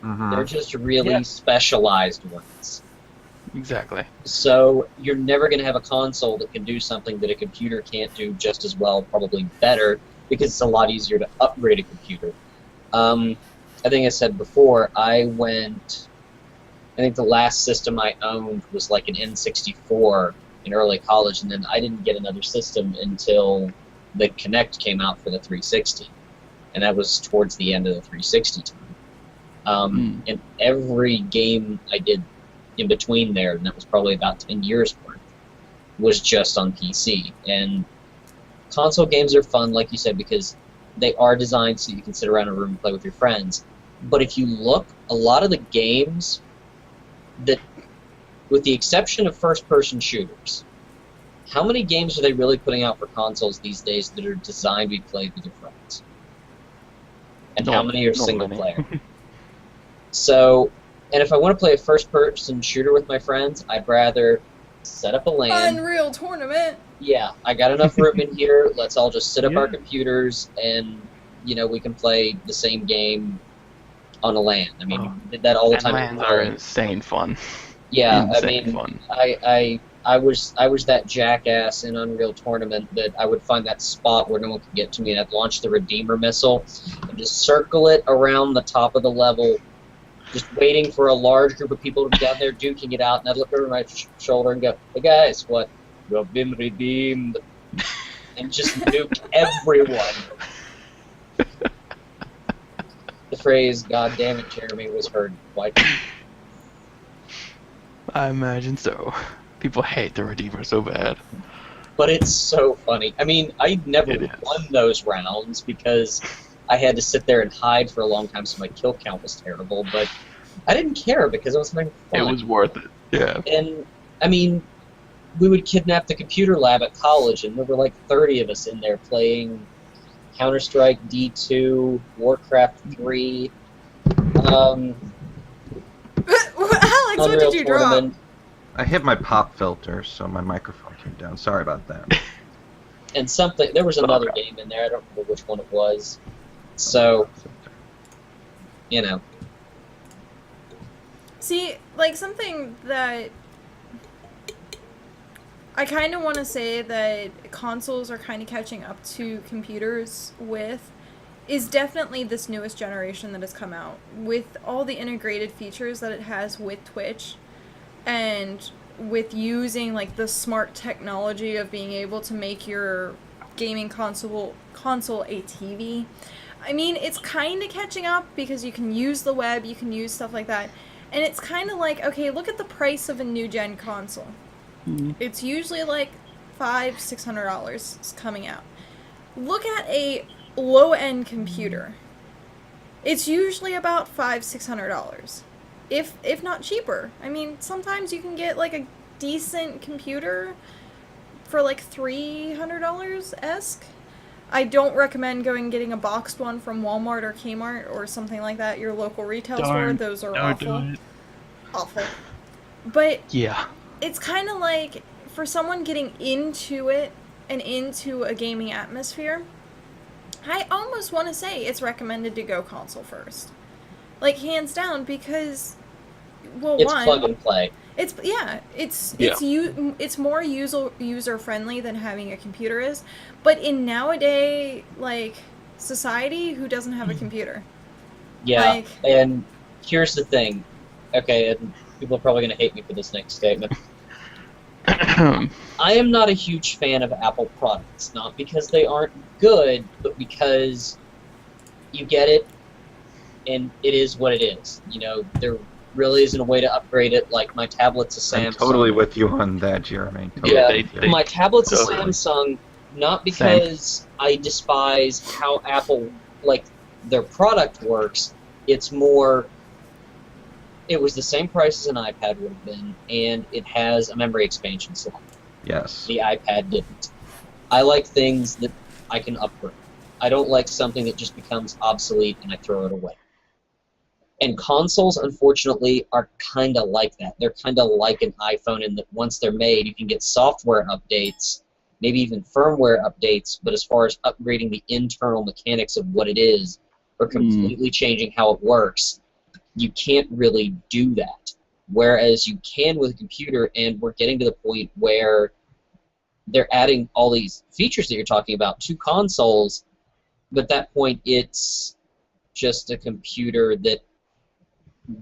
They're just really specialized ones. Exactly. So you're never going to have a console that can do something that a computer can't do just as well, probably better, because it's a lot easier to upgrade a computer. I think I said before, I think the last system I owned was like an N64 in early college, and then I didn't get another system until the Kinect came out for the 360, and that was towards the end of the 360 time. And every game I did in between there, and that was probably about 10 years worth, was just on PC. And console games are fun, like you said, because they are designed so you can sit around a room and play with your friends. But if you look, a lot of the games that, with the exception of first-person shooters, how many games are they really putting out for consoles these days that are designed to be played with your friends? And how many are single-player? So, and if I want to play a first-person shooter with my friends, I'd rather set up a LAN. Unreal Tournament. Yeah, I got enough room in here. Let's all just sit up our computers, and we can play the same game on a LAN. I mean, we did that all the time. LANs are insane fun. Yeah, I mean, I was that jackass in Unreal Tournament that I would find that spot where no one could get to me, and I'd launch the Redeemer missile and just circle it around the top of the level, just waiting for a large group of people to be down there duking it out, and I'd look over my shoulder and go, "Hey guys, what? You have been redeemed," and just nuke everyone. The phrase "God damn it, Jeremy" was heard quite. I imagine so. People hate the Redeemer so bad. But it's so funny. I mean, I never won those rounds because I had to sit there and hide for a long time, so my kill count was terrible. But I didn't care because it was my fun. It was worth it. Yeah. And I mean, we would kidnap the computer lab at college, and there were like 30 of us in there playing Counter-Strike, D2, Warcraft 3, Alex, what Unreal did you drop? Tournament, I hit my pop filter, so my microphone came down. Sorry about that. and something. There was another game in there. I don't remember which one it was. So, you know. See, like, something that I kind of want to say that consoles are kind of catching up to computers with is definitely this newest generation that has come out with all the integrated features that it has with Twitch and with using like the smart technology of being able to make your gaming console a TV. I mean, it's kind of catching up because you can use the web, you can use stuff like that. And it's kind of like, okay, look at the price of a new gen console. Mhm. It's usually like $500-$600 coming out. Look at a low-end computer. It's usually about $500-$600, if not cheaper. I mean, sometimes you can get like a decent computer for like $300-esque. I don't recommend going and getting a boxed one from Walmart or Kmart or something like that, your local retail store. Those are awful. Awful. But Yeah. it's kind of like, for someone getting into it and into a gaming atmosphere, I almost want to say it's recommended to go console first. Like, hands down, because, well, It's one, plug and play. it's more user friendly than having a computer is, but in nowadays like society, who doesn't have a computer? Yeah, Like, and here's the thing. Okay, and people are probably going to hate me for this next statement. I am not a huge fan of Apple products, not because they aren't good, but because you get it, and it is what it is. You know, there really isn't a way to upgrade it. Like, my tablet's a Samsung. I'm totally with you on that, Jeremy. Totally Yeah, with you. my tablet's a Totally. Samsung, not because I despise how Apple, like, their product works. It's more, it was the same price as an iPad would have been, and it has a memory expansion slot. Yes. The iPad didn't. I like things that I can upgrade. I don't like something that just becomes obsolete and I throw it away. And consoles, unfortunately, are kind of like that. They're kind of like an iPhone in that once they're made, you can get software updates, maybe even firmware updates, but as far as upgrading the internal mechanics of what it is, or completely changing how it works, you can't really do that. Whereas you can with a computer, and we're getting to the point where they're adding all these features that you're talking about to consoles, but at that point it's just a computer that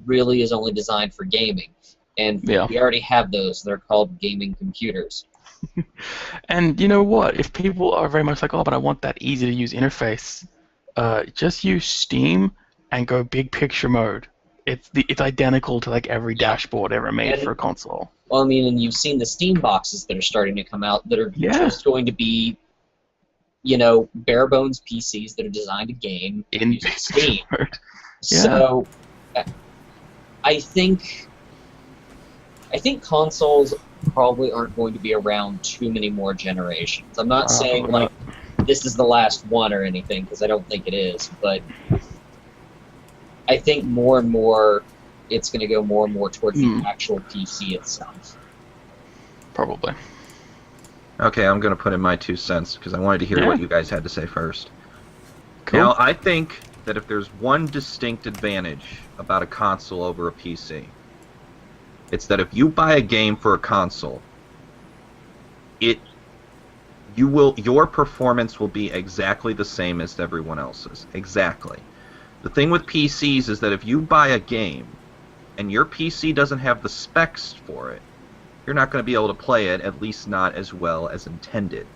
really is only designed for gaming. And Yeah. we already have those. They're called gaming computers. And you know what? If people are very much like, oh, but I want that easy to use interface, just use Steam and go big picture mode. It's identical to like every dashboard ever made And- for a console. Well, I mean, and you've seen the Steam boxes that are starting to come out that are Yeah. just going to be, you know, bare bones PCs that are designed to game In using big Steam. picture mode. Yeah. So, I think consoles probably aren't going to be around too many more generations. I'm not saying Probably like this is the last one or anything, because I don't think it is, but I think more and more it's going to go more and more towards the actual PC itself. Probably. Okay, I'm going to put in my 2 cents because I wanted to hear Yeah. what you guys had to say first. Cool. Now, I think that if there's one distinct advantage about a console over a PC, it's that if you buy a game for a console, your performance will be exactly the same as everyone else's. Exactly. The thing with PCs is that if you buy a game and your PC doesn't have the specs for it, you're not going to be able to play it, at least not as well as intended.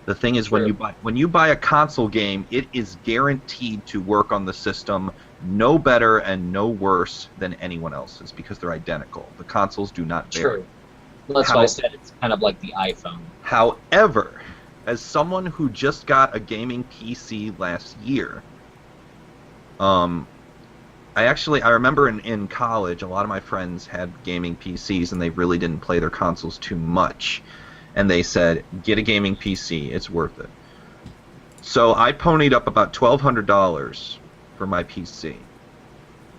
The thing is, when you buy a console game, it is guaranteed to work on the system no better and no worse than anyone else's because they're identical. The consoles do not vary. True. Well, that's why I said it's kind of like the iPhone. However, as someone who just got a gaming PC last year, I remember in college, a lot of my friends had gaming PCs and they really didn't play their consoles too much. And they said, get a gaming PC, it's worth it. So I ponied up about $1,200 for my PC.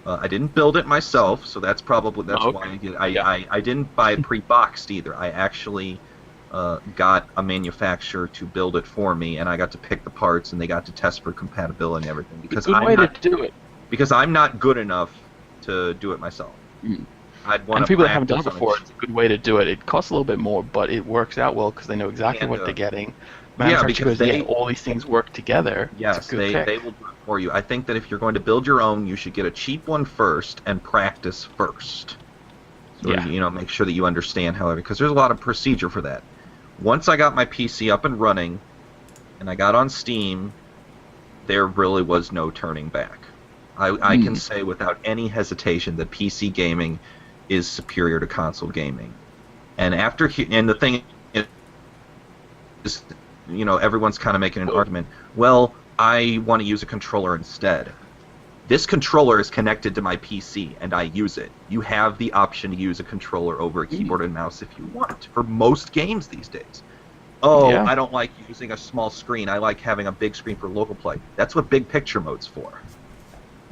I didn't build it myself, so that's why I didn't buy it pre-boxed either. I actually got a manufacturer to build it for me, and I got to pick the parts, and they got to test for compatibility and everything. Because to do it. Because I'm not good enough to do it myself. I'd want And people that haven't done it before, it's a good way to do it. It costs a little bit more, but it works out well because they know exactly what they're getting. Because all these things work together. Yes, they will do it for you. I think that if you're going to build your own, you should get a cheap one first and practice first. So, make sure that you understand how because there's a lot of procedure for that. Once I got my PC up and running, and I got on Steam, there really was no turning back. I can say without any hesitation that PC gaming is superior to console gaming. And the thing is, everyone's kind of making an argument. Well, I want to use a controller instead. This controller is connected to my PC, and I use it. You have the option to use a controller over a keyboard and mouse if you want, for most games these days. I don't like using a small screen. I like having a big screen for local play. That's what big picture mode's for.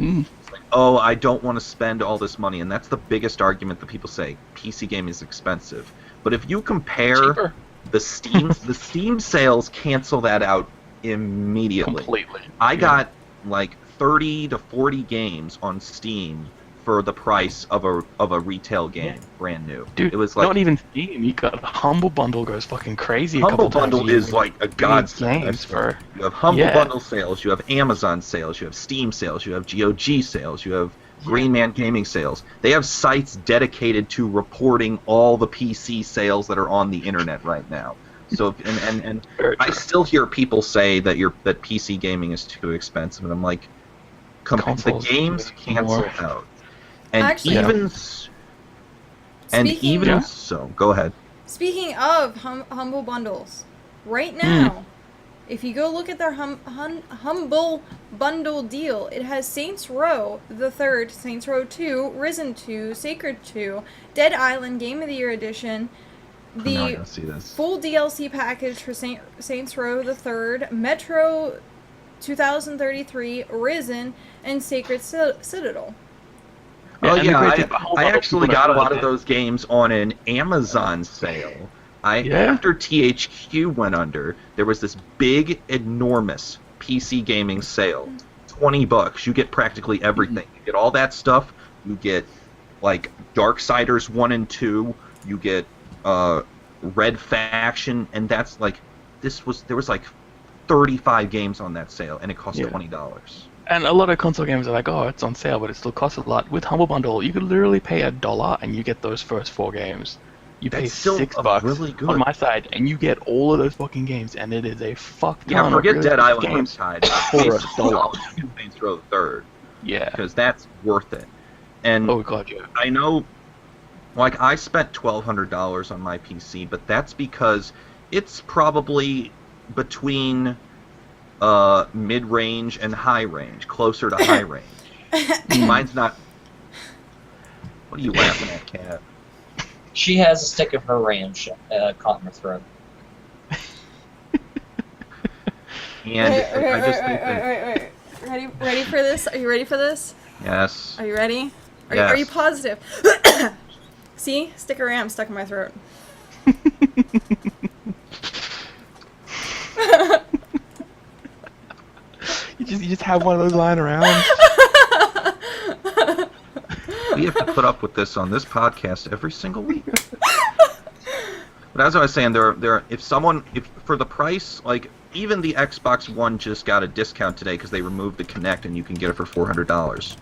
It's like, I don't want to spend all this money, and that's the biggest argument that people say. PC gaming is expensive. But if you compare the Steam sales cancel that out immediately. Completely. I got like 30 to 40 games on Steam for the price of a retail game, brand new. Dude, it was like not even Steam. You got Humble Bundle goes fucking crazy. Humble Bundle is like a godsend. You have Humble Bundle sales, you have Amazon sales, you have Steam sales, you have GOG sales, you have Green Man Gaming sales. They have sites dedicated to reporting all the PC sales that are on the internet right now. So and I still hear people say that that PC gaming is too expensive, and I'm like, the games cancel out. And Actually, so, go ahead. Speaking of Humble Bundles, right now, if you go look at their Humble Bundle deal, it has Saints Row the 3rd, Saints Row 2, Risen 2, Sacred 2, Dead Island Game of the Year Edition, the full DLC package for Saints Row the 3rd, Metro 2033, Risen, and Sacred Citadel. I actually got a lot of those games on an Amazon sale. After THQ went under, there was this big, enormous PC gaming sale. $20. You get practically everything. You get all that stuff. You get like Darksiders 1 and 2. You get Red Faction, and that's like there was like 35 games on that sale, and it cost $20. And a lot of console games are like, it's on sale, but it still costs a lot. With Humble Bundle, you could literally pay $1 and you get those first 4 games. You pay $6 really good. on my side, and you get all of those fucking games, and it is a fuck ton Yeah, forget of Dead Island games side. for $1. Saints Row the 3rd. Yeah. Because that's worth it. And I know, like, I spent $1,200 on my PC, but that's because it's probably between mid-range and high-range, closer to high-range. Mine's not... What are you laughing at, Kat? She has a stick of her ranch caught in her throat. And I just think Wait. Ready for this? Are you ready for this? Yes. Are you ready? Yes. Are you positive? See? Stick of ram stuck in my throat. You just have one of those lying around. We have to put up with this on this podcast every single week. But as I was saying, if for the price, like even the Xbox One just got a discount today because they removed the Kinect and you can get it for $400.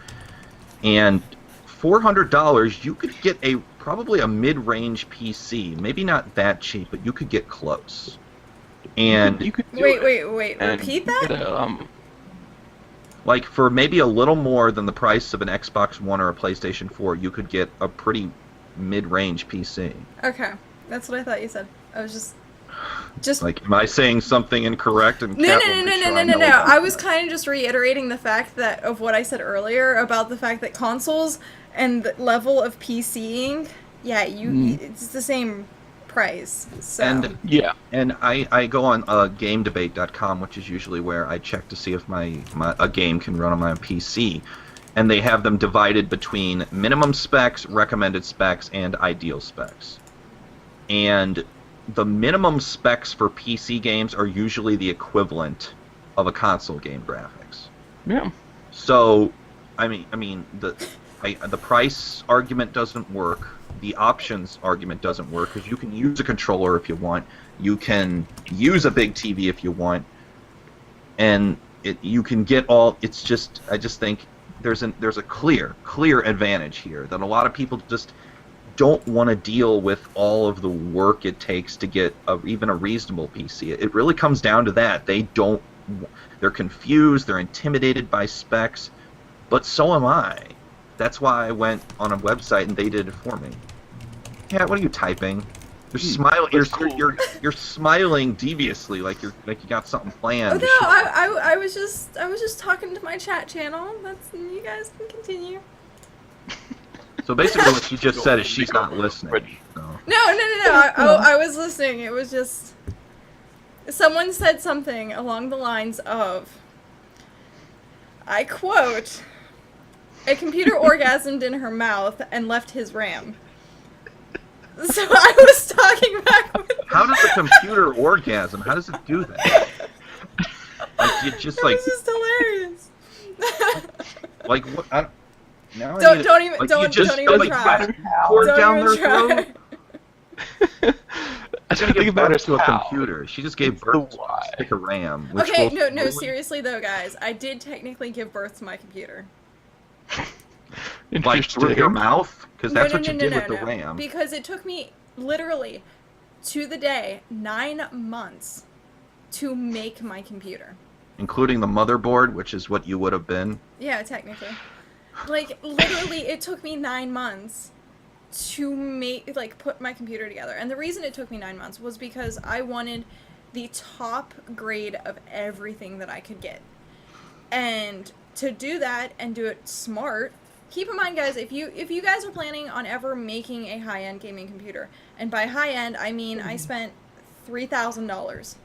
And $400, you could get probably a mid-range PC. Maybe not that cheap, but you could get close. And you could wait. Repeat that. Like, for maybe a little more than the price of an Xbox One or a PlayStation 4, you could get a pretty mid-range PC. Okay, that's what I thought you said. I was just like, am I saying something incorrect? And no. I was kind of just reiterating the fact of what I said earlier about the fact that consoles and the level of PCing, it's the same price. So. And Yeah. And I go on GameDebate.com, which is usually where I check to see if a game can run on my PC. And they have them divided between minimum specs, recommended specs, and ideal specs. And the minimum specs for PC games are usually the equivalent of a console game graphics. Yeah. So, I mean the price argument doesn't work. The options argument doesn't work because you can use a controller if you want. You can use a big TV if you want, and you can get all. It's just I just think there's a clear advantage here that a lot of people just don't want to deal with all of the work it takes to get even a reasonable PC. It really comes down to that. They're confused. They're intimidated by specs, but so am I. That's why I went on a website and they did it for me. Yeah, what are you typing? You're smiling. You're smiling deviously, like you got something planned. Oh no, I was just talking to my chat channel. You guys can continue. So basically, what she just said is she's not listening. So. No. I was listening. It was just someone said something along the lines of, I quote, "A computer orgasmed in her mouth and left his RAM." So I was talking back with... How does a computer orgasm? How does it do that? Like you just It was just hilarious. Like what? Don't even try. Pour down Don't their even throat. She's gonna give birth to a how. computer. She just gave birth to a stick of RAM. Which Okay, will no, seriously though, guys, I did technically give birth to my computer. Like through your mouth? Because that's what you did with the No. RAM. Because it took me, literally, to the day, 9 months to make my computer. Including the motherboard, which is what you would have been. Yeah, technically. Like, literally, it took me 9 months to put my computer together. And the reason it took me 9 months was because I wanted the top grade of everything that I could get. And to do that and do it smart, keep in mind, guys, if you guys are planning on ever making a high-end gaming computer, and by high-end, I mean I spent $3,000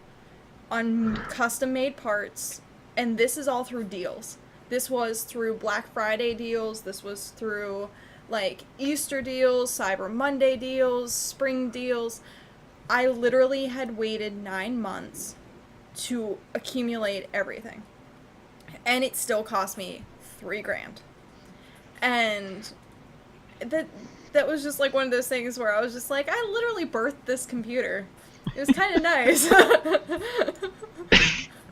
on custom-made parts, and this is all through deals. This was through Black Friday deals, this was through, like, Easter deals, Cyber Monday deals, spring deals. I literally had waited 9 months to accumulate everything. And it still cost me $3,000. And that was just like one of those things where I was just like, I literally birthed this computer. It was kind of nice.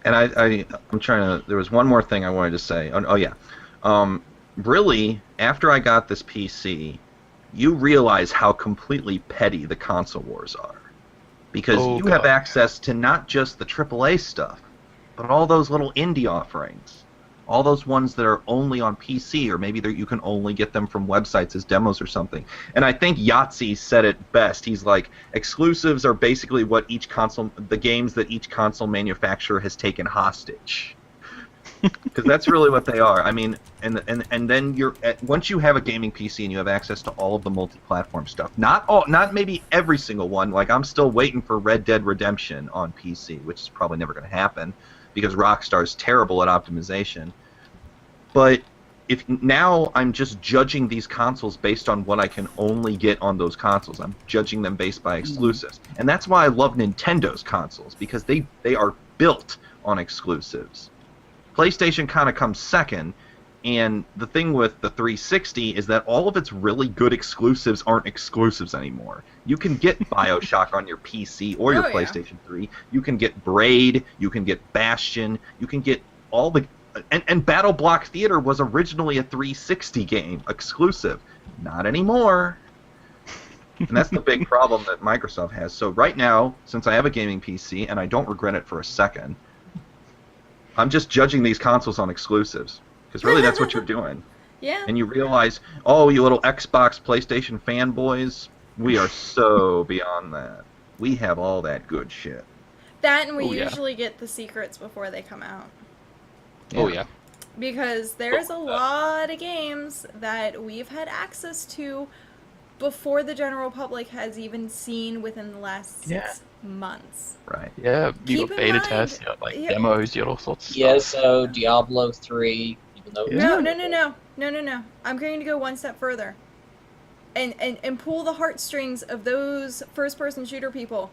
And I'm trying to. There was one more thing I wanted to say. Oh yeah. Really, after I got this PC, you realize how completely petty the console wars are, because you have access to not just the AAA stuff, but all those little indie offerings. All those ones that are only on PC, or maybe you can only get them from websites as demos or something. And I think Yahtzee said it best. He's like, exclusives are basically what the games that each console manufacturer has taken hostage. Because that's really what they are. I mean, and then once you have a gaming PC and you have access to all of the multi-platform stuff, not maybe every single one. Like I'm still waiting for Red Dead Redemption on PC, which is probably never going to happen, because Rockstar's terrible at optimization. But if now I'm just judging these consoles based on what I can only get on those consoles. I'm judging them based by exclusives. And that's why I love Nintendo's consoles, because they are built on exclusives. PlayStation kind of comes second, and the thing with the 360 is that all of its really good exclusives aren't exclusives anymore. You can get BioShock on your PC or your PlayStation 3. You can get Braid. You can get Bastion. You can get all the... And Battle Block Theater was originally a 360 game, exclusive. Not anymore. And that's the big problem that Microsoft has. So right now, since I have a gaming PC, and I don't regret it for a second, I'm just judging these consoles on exclusives. Because really, that's what you're doing. Yeah. And you realize, oh, you little Xbox, PlayStation fanboys, we are so beyond that. We have all that good shit. That, and we usually get the secrets before they come out. Yeah. Oh, yeah. Because there's a lot of games that we've had access to before the general public has even seen within the last 6 months. Right. Yeah, you Keep got in beta mind- tests, you got like yeah. demos, you got all sorts of Yeah, stuff. so Diablo 3, even though it was Yeah. No. I'm going to go one step further. And pull the heartstrings of those first-person shooter people.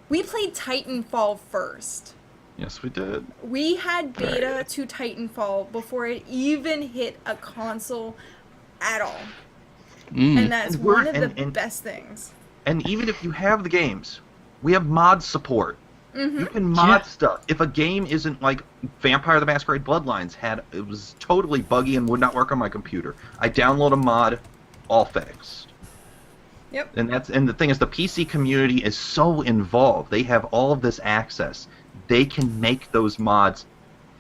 We played Titanfall first. Yes, we did. We had beta to Titanfall before it even hit a console at all. And that's And we're- one of the and- best things. And even if you have the games, we have mod support. Mm-hmm. You can mod stuff. If a game isn't like Vampire the Masquerade Bloodlines it was totally buggy and would not work on my computer. I download a mod, all fixed. Yep. And the thing is, the PC community is so involved. They have all of this access. They can make those mods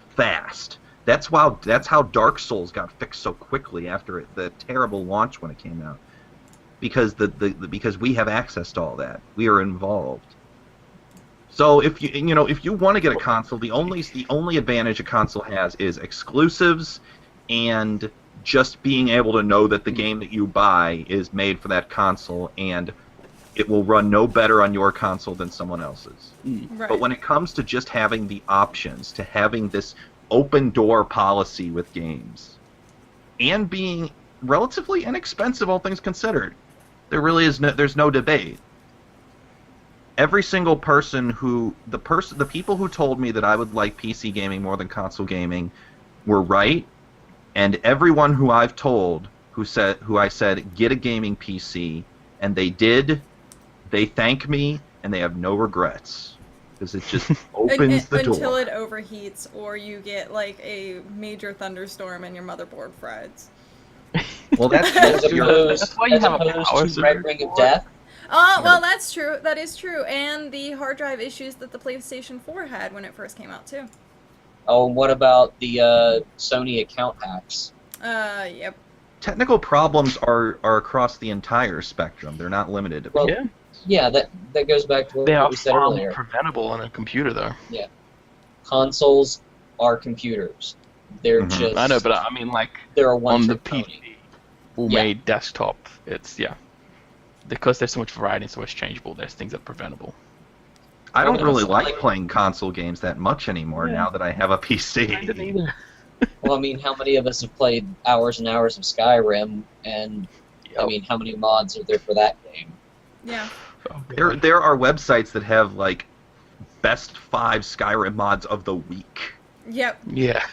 fast. That's how Dark Souls got fixed so quickly after the terrible launch when it came out. Because because we have access to all that. We are involved. So if you want to get a console, the only advantage a console has is exclusives and just being able to know that the game that you buy is made for that console and it will run no better on your console than someone else's. Right. But when it comes to just having the options, to having this open door policy with games, and being relatively inexpensive, all things considered, there really is there's no debate. Every single person the people who told me that I would like PC gaming more than console gaming were right, and everyone who I've told who I said get a gaming PC, and they did, they thank me and they have no regrets because it just opens the door until it overheats or you get like a major thunderstorm and your motherboard frieds. Well, that's why you have a power to Red Ring of Death. Well, that's true. That is true. And the hard drive issues that the PlayStation 4 had when it first came out, too. Oh, and what about the Sony account hacks? Yep. Technical problems are across the entire spectrum. They're not limited to. Well, yeah, that goes back to They what are we said far earlier. more preventable on a computer, though. Yeah. Consoles are computers. They're Mhm. just... I know, but I mean, like, they're a on the one-trick pony. PC, made desktop, it's, because there's so much variety and so much changeable, there's things that are preventable. I don't really Well, like playing console games that much anymore now that I have a PC. I didn't either. Well, I mean, how many of us have played hours and hours of Skyrim, and, I mean, how many mods are there for that game? Yeah. There are websites that have like best 5 Skyrim mods of the week. Yep. Yeah.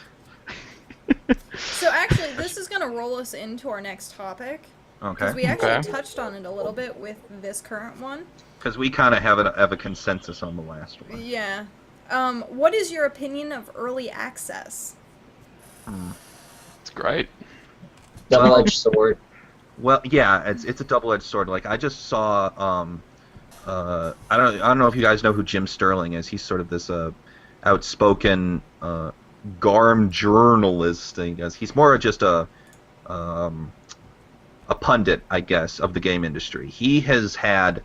So actually, this is going to roll us into our next topic. Okay. Because we actually Okay. touched on it a little bit with this current one. Because we kind of have a consensus on the last one. Yeah. What is your opinion of early access? It's great. Double-edged sword. Well, yeah, it's a double-edged sword. Like I just saw, I don't know if you guys know who Jim Sterling is. He's sort of this outspoken GARM journalist. He's more just a pundit, I guess, of the game industry. He has had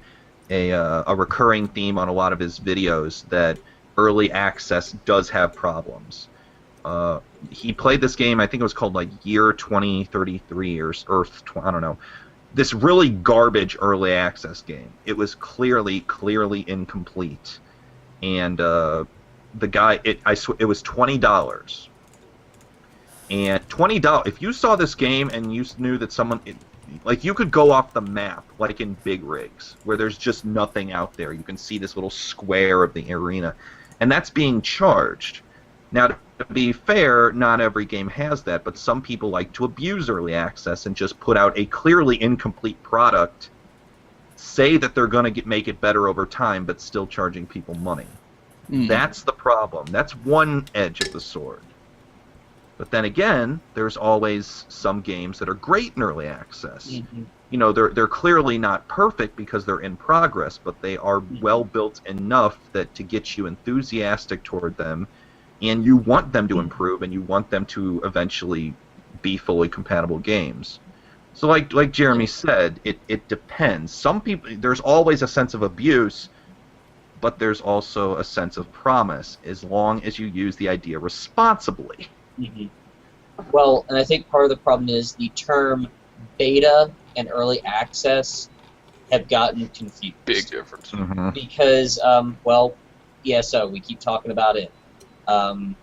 a recurring theme on a lot of his videos that early access does have problems. He played this game, I think it was called like Year 2033 or Earth, I don't know. This really garbage early access game. It was clearly incomplete, and the guy, it was $20. And $20, if you saw this game and you knew that someone, like you could go off the map, like in big rigs, where there's just nothing out there. You can see this little square of the arena, and that's being charged. Now, to be fair, not every game has that, but some people like to abuse early access and just put out a clearly incomplete product, say that they're going to make it better over time, but still charging people money. That's the problem. That's one edge of the sword. But then again, there's always some games that are great in early access. Mm-hmm. You know, they're clearly not perfect because they're in progress, but they are well built enough that to get you enthusiastic toward them, and you want them to improve, and you want them to eventually be fully compatible games. So like Jeremy said, it depends. Some people, there's always a sense of abuse, but there's also a sense of promise, as long as you use the idea responsibly. Mm-hmm. Well, and I think part of the problem is the term beta and early access have gotten confused. Big difference. Mm-hmm. Because, ESO, we keep talking about it. I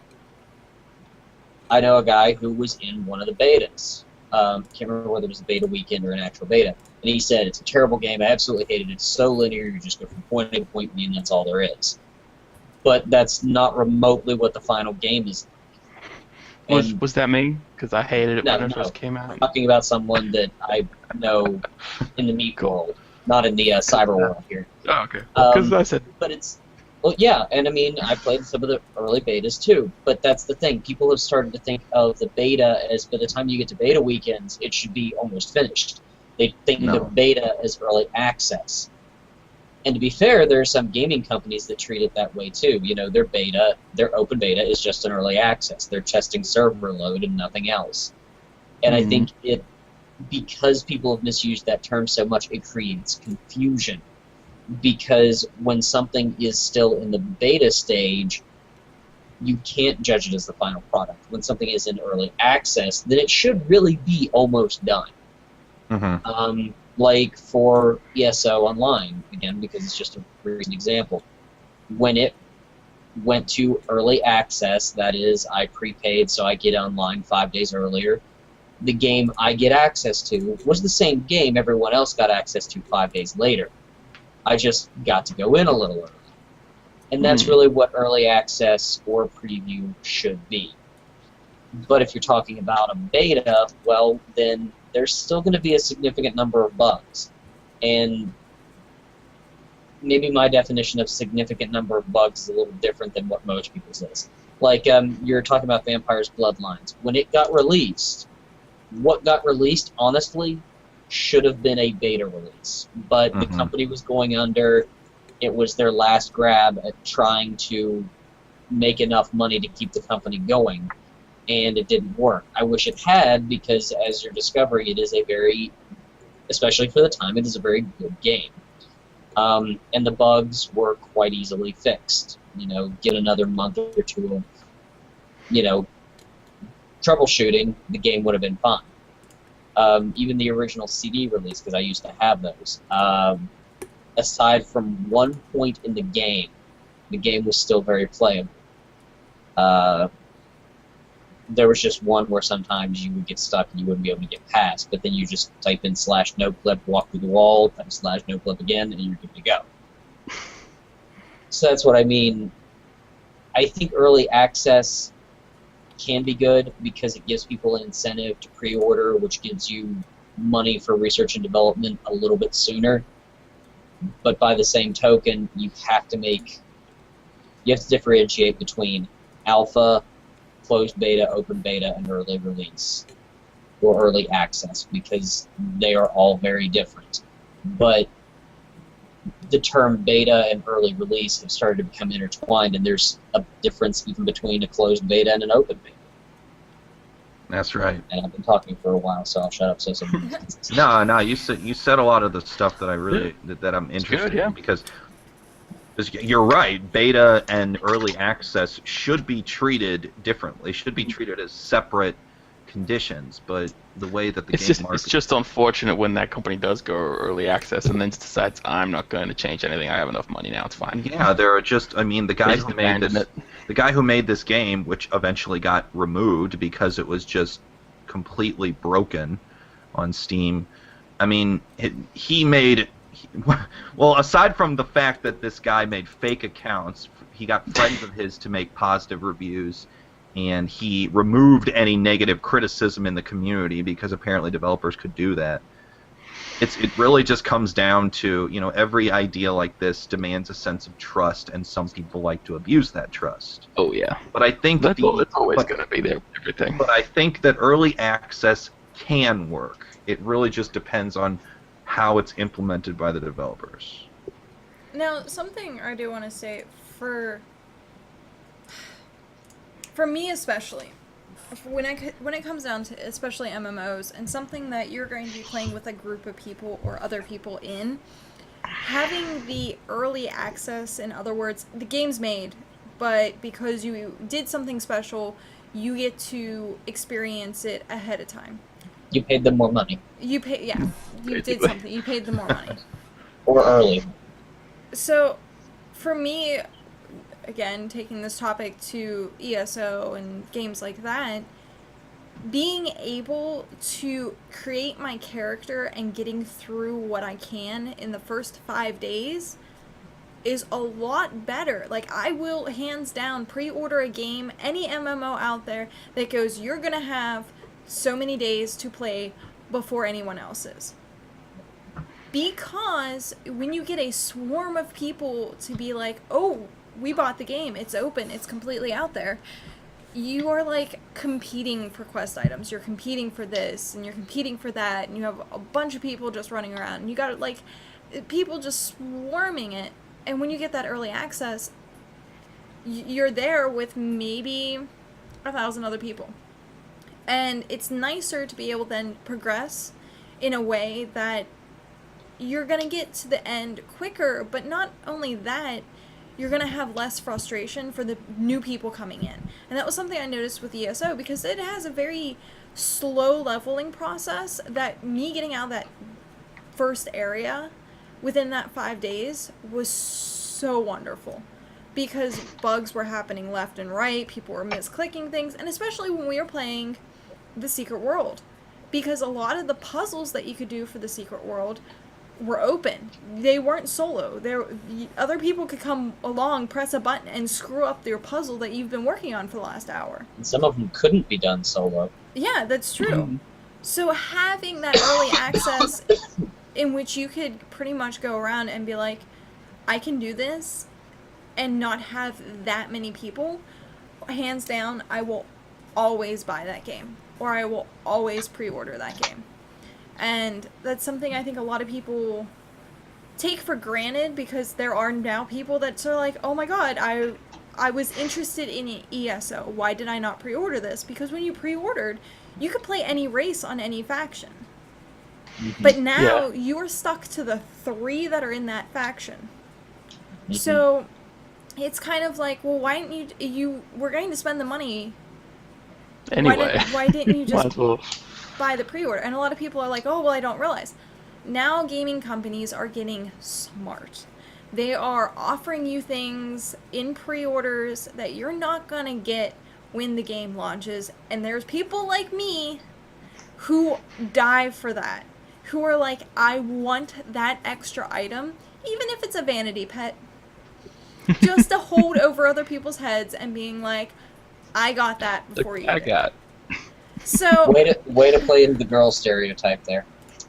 know a guy who was in one of the betas. Can't remember whether it was a beta weekend or an actual beta. And he said, it's a terrible game. I absolutely hate it. It's so linear. You just go from point A to point B, and that's all there is. But that's not remotely what the final game is. Was that me? Because I hated it when it first came I'm out. talking about someone that I know in the meat world, not in the cyber world here. Oh, okay. Because I said, But it's, well, yeah, and I mean, I played some of the early betas too, but that's the thing. People have started to think of the beta as, by the time you get to beta weekends, it should be almost finished. They think of beta as early access. And to be fair, there are some gaming companies that treat it that way too. You know, their open beta is just an early access. They're testing server load and nothing else. And I think because people have misused that term so much, it creates confusion. Because when something is still in the beta stage, you can't judge it as the final product. When something is in early access, then it should really be almost done. Mm-hmm. Like for ESO Online, again, because it's just a recent example. When it went to early access, that is, I prepaid so I get online 5 days earlier, the game I get access to was the same game everyone else got access to 5 days later. I just got to go in a little early. And that's really what early access or preview should be. But if you're talking about a beta, well, then there's still going to be a significant number of bugs. And maybe my definition of significant number of bugs is a little different than what most people's is. Like, you're talking about Vampire's Bloodlines. When it got released, what got released, honestly, should have been a beta release. But the company was going under. It was their last grab at trying to make enough money to keep the company going. And it didn't work. I wish it had, because as you're discovering, it is a very, especially for the time, it is a very good game. And the bugs were quite easily fixed. You know, get another month or two of, you know, troubleshooting, the game would have been fine. Even the original CD release, because I used to have those, aside from one point in the game was still very playable. There was just one where sometimes you would get stuck and you wouldn't be able to get past, but then you just type in /noclip, walk through the wall, type /noclip again, and you're good to go. So that's what I mean. I think early access can be good because it gives people an incentive to pre-order, which gives you money for research and development a little bit sooner. But by the same token, you have to differentiate between alpha, closed beta, open beta, and early release, or early access, because they are all very different. But the term beta and early release have started to become intertwined, and there's a difference even between a closed beta and an open beta. That's right. And I've been talking for a while, so I'll shut up. No, you said a lot of the stuff that I really that I'm interested in, because you're right. Beta and early access should be treated differently. Should be treated as separate conditions. But the way that the game market, it's just unfortunate when that company does go early access and then decides, I'm not going to change anything. I have enough money now. It's fine. Yeah, there are just. I mean, the guy who made this game, which eventually got removed because it was just completely broken on Steam. I mean, he made. Well, aside from the fact that this guy made fake accounts, he got friends of his to make positive reviews, and he removed any negative criticism in the community because apparently developers could do that. It really just comes down to, you know, every idea like this demands a sense of trust, and some people like to abuse that trust. Oh yeah. But I think it's always going to be there with everything. But I think that early access can work. It really just depends on how it's implemented by the developers. Now, something I do want to say for me especially, when it comes down to especially MMOs and something that you're going to be playing with a group of people or other people in, having the early access, in other words, the game's made, but because you did something special, you get to experience it ahead of time. You paid them more money. You pay, yeah, you did Basically. something. You paid them more money. Or early. So, for me, again, taking this topic to ESO and games like that, being able to create my character and getting through what I can in the first 5 days is a lot better. Like, I will hands down pre-order a game, any MMO out there that goes, you're gonna have so many days to play before anyone else is. Because when you get a swarm of people to be like, oh, we bought the game, it's open, it's completely out there, you are like competing for quest items, you're competing for this, and you're competing for that, and you have a bunch of people just running around, and you got like people just swarming it. And when you get that early access, you're there with maybe 1,000 other people. And it's nicer to be able to then progress in a way that you're going to get to the end quicker, but not only that, you're going to have less frustration for the new people coming in. And that was something I noticed with ESO, because it has a very slow leveling process that me getting out of that first area within that 5 days was so wonderful. Because bugs were happening left and right, people were misclicking things, and especially when we were playing the Secret World. Because a lot of the puzzles that you could do for the Secret World were open. They weren't solo. Other people could come along, press a button, and screw up your puzzle that you've been working on for the last hour. And some of them couldn't be done solo. Yeah, that's true. So having that early access in which you could pretty much go around and be like, I can do this, and not have that many people, hands down, I will always buy that game. Or I will always pre-order that game. And that's something I think a lot of people take for granted, because there are now people that are like, oh my god, I was interested in ESO. Why did I not pre-order this? Because when you pre-ordered, you could play any race on any faction. Mm-hmm. But now you are stuck to the 3 that are in that faction. Mm-hmm. So it's kind of like, well, why didn't you were going to spend the money anyway. Why didn't you just well. buy the pre-order? And a lot of people are like, oh, well, I don't realize. Now gaming companies are getting smart. They are offering you things in pre-orders that you're not going to get when the game launches. And there's people like me who die for that. Who are like, I want that extra item, even if it's a vanity pet. Just to hold over other people's heads and being like, I got that before you did. So way to play into the girl stereotype there.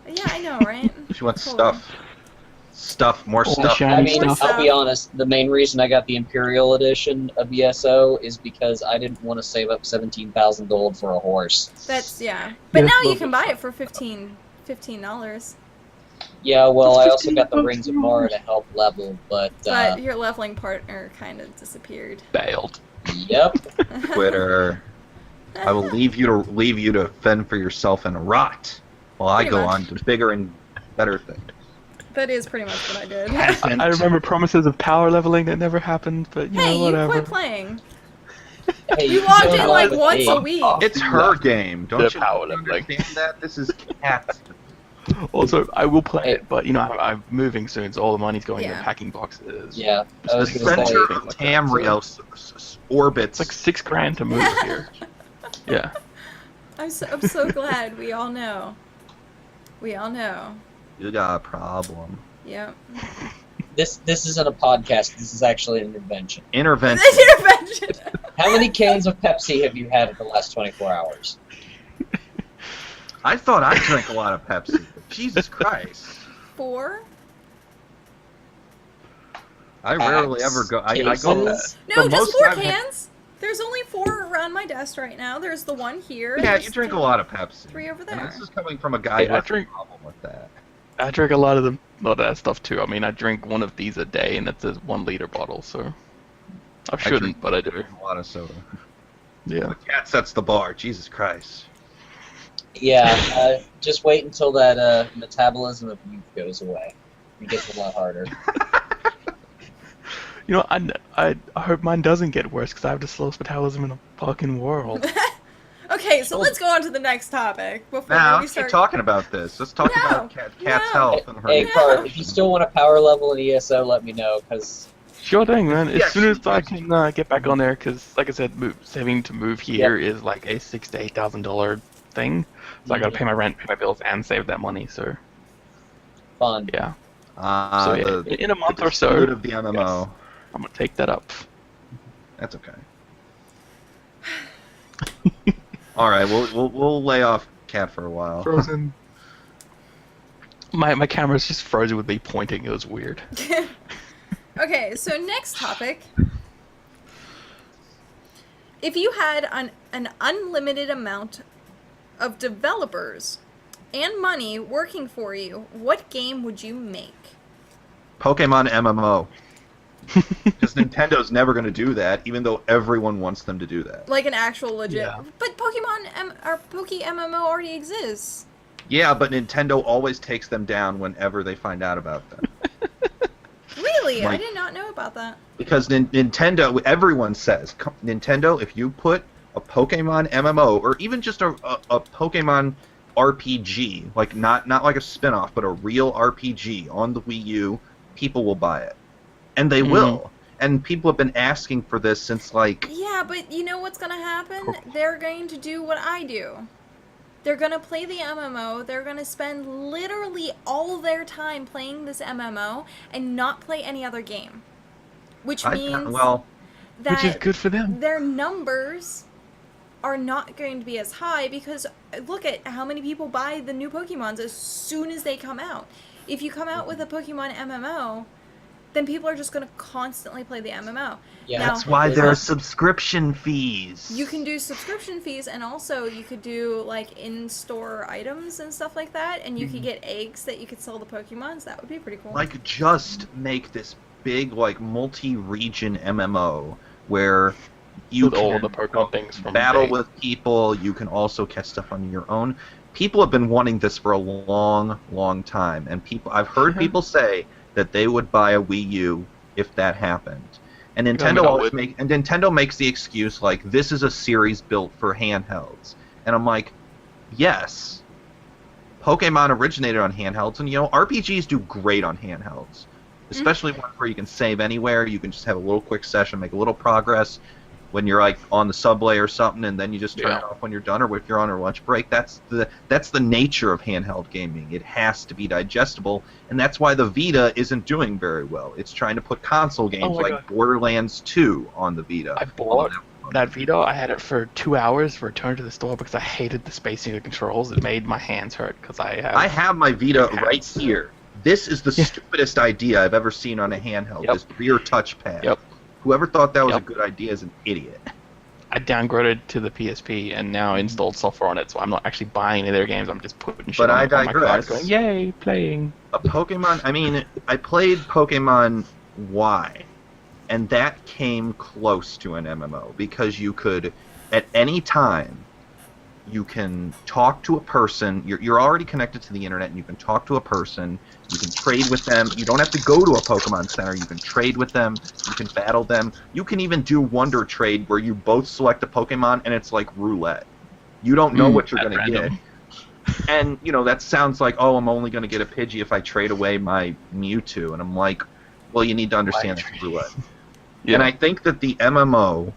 Yeah, I know, right? She wants stuff, more stuff. I mean, More stuff. I'll be honest, the main reason I got the Imperial Edition of ESO is because I didn't want to save up 17,000 gold for a horse. That's, yeah. But now you can buy it for $15. Yeah, well, I also got the Rings of Mara to help level, but your leveling partner kind of disappeared. Bailed. Yep. Twitter. I will leave you to fend for yourself and rot, while I go on to bigger and better things. That is pretty much what I did. I remember promises of power leveling that never happened, but hey, whatever. you quit playing. Hey, You logged in don't like with once me. a week. It's her game. Don't you power leveling. understand that? This is Cat's. Also, I will play it, but I'm moving soon, so all the money's going Yeah. into packing boxes. Yeah, I The was gonna say, center of Tamriel orbits. It's like $6,000 to move here. Yeah. I'm so glad we all know. We all know. You got a problem. Yep. this isn't a podcast. This is actually an intervention. Intervention. Intervention. How many cans of Pepsi have you had in the last 24 hours? I thought I drank a lot of Pepsi. Jesus Christ. 4? I rarely ever go. I go. Cases? No, The just most 4 I've had- cans. There's only 4 around my desk right now. There's the one here. and Yeah, there's you drink a the lot of Pepsi. 3 over And there. this is coming from a guy who I has a drink- problem with that. I drink a lot of that stuff too. I mean, I drink one of these a day, and it's a 1 liter bottle, so I shouldn't, drink but I do. A lot of soda. Yeah. The cat sets the bar. Jesus Christ. Yeah, just wait until that metabolism of youth goes away. It gets a lot harder. I hope mine doesn't get worse, because I have the slowest metabolism in the fucking world. Okay, Okay, so let's go on to the next topic before Now, we let's start. keep talking about this. Let's talk No, about Cat's no. health and her. Hey, No. Card, if you still want a power level in ESO, let me know, because Sure thing, man. As Yeah, soon as she- I can get back on there, because like I said, saving to move here is like a $6,000 to $8,000 thing. So I got to pay my rent, pay my bills, and save that money. So fun. yeah. So yeah, in a month or so, dispute of the MMO. yes, I'm gonna take that up. That's okay. All right, we'll lay off Cat for a while. Frozen. My camera's just frozen with me pointing. It was weird. Okay, so next topic. If you had an unlimited amount of developers and money working for you, what game would you make? Pokemon MMO. Because Nintendo's never going to do that, even though everyone wants them to do that. Like an actual legit. Yeah. But or Poke MMO already exists. Yeah, but Nintendo always takes them down whenever they find out about them. Really? I Like- did not know about that. Because Nintendo, everyone says, Nintendo, if you put a Pokemon MMO, or even just a Pokemon RPG, like not like a spin-off, but a real RPG on the Wii U, people will buy it. And they will. And people have been asking for this since, like... Yeah, but you know what's going to happen? They're going to do what I do. They're going to play the MMO, they're going to spend literally all their time playing this MMO and not play any other game. Which means that Which is good for them. their numbers are not going to be as high because look at how many people buy the new Pokemons as soon as they come out. If you come out with a Pokemon MMO, then people are just going to constantly play the MMO. Yeah, Now, That's why there are subscription fees. you can do subscription fees, and also you could do like in-store items and stuff like that, and you could get eggs that you could sell the Pokemons. That would be pretty cool. Like, just make this big, like, multi-region MMO where you With can all the Pokemon things from battle day. with people. You can also catch stuff on your own. People have been wanting this for a long, long time, and I've heard people say that they would buy a Wii U if that happened. And Nintendo makes the excuse like, this is a series built for handhelds. And I'm like, yes, Pokemon originated on handhelds, and RPGs do great on handhelds, especially ones where you can save anywhere. You can just have a little quick session, make a little progress when you're like on the subway or something, and then you just turn it off when you're done, or if you're on a lunch break. That's the nature of handheld gaming. It has to be digestible, and that's why the Vita isn't doing very well. It's trying to put console games like Borderlands 2 on the Vita. I bought that Vita. I had it for 2 hours, returned to the store because I hated the spacing of the controls. It made my hands hurt because I have my Vita right here. This is the stupidest idea I've ever seen on a handheld. This rear touchpad. Yep. Whoever thought that was a good idea is an idiot. I downgraded to the PSP and now installed software on it, so I'm not actually buying any of their games. I'm just putting shit on my card going, yay, playing. A Pokemon... I mean, I played Pokemon Y, and that came close to an MMO, because you could, at any time, you can talk to a person. You're already connected to the internet, and you can talk to a person. You can trade with them. You don't have to go to a Pokemon Center. You can trade with them. You can battle them. You can even do Wonder Trade, where you both select a Pokemon, and it's like roulette. You don't know what you're going to get. And, that sounds like, oh, I'm only going to get a Pidgey if I trade away my Mewtwo. And I'm like, well, you need to understand it's roulette. And I think that the MMO,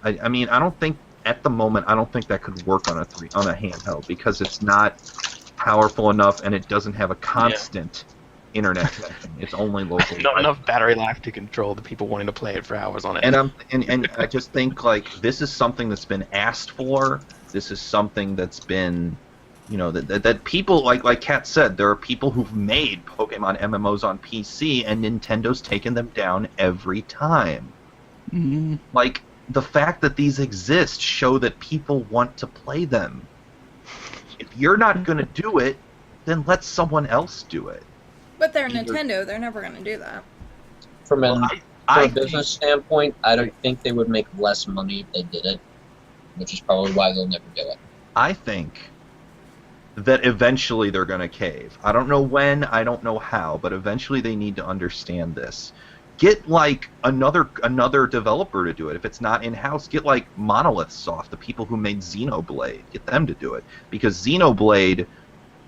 I mean, I don't think, at the moment, I don't think that could work on a handheld, because it's not powerful enough, and it doesn't have a constant internet connection. It's only local. Not enough battery life to control the people wanting to play it for hours on it. And I just think, like, this is something that's been asked for. This is something that's been, that people, like Kat said, there are people who've made Pokemon MMOs on PC, and Nintendo's taken them down every time. Like, the fact that these exist show that people want to play them. If you're not going to do it, then let someone else do it. But they're Nintendo, they're never going to do that. From a business standpoint, I don't think they would make less money if they did it, which is probably why they'll never do it. I think that eventually they're going to cave. I don't know when, I don't know how, but eventually they need to understand this. get like another developer to do it. If it's not in-house, get like Monolith Soft, the people who made Xenoblade, get them to do it, because Xenoblade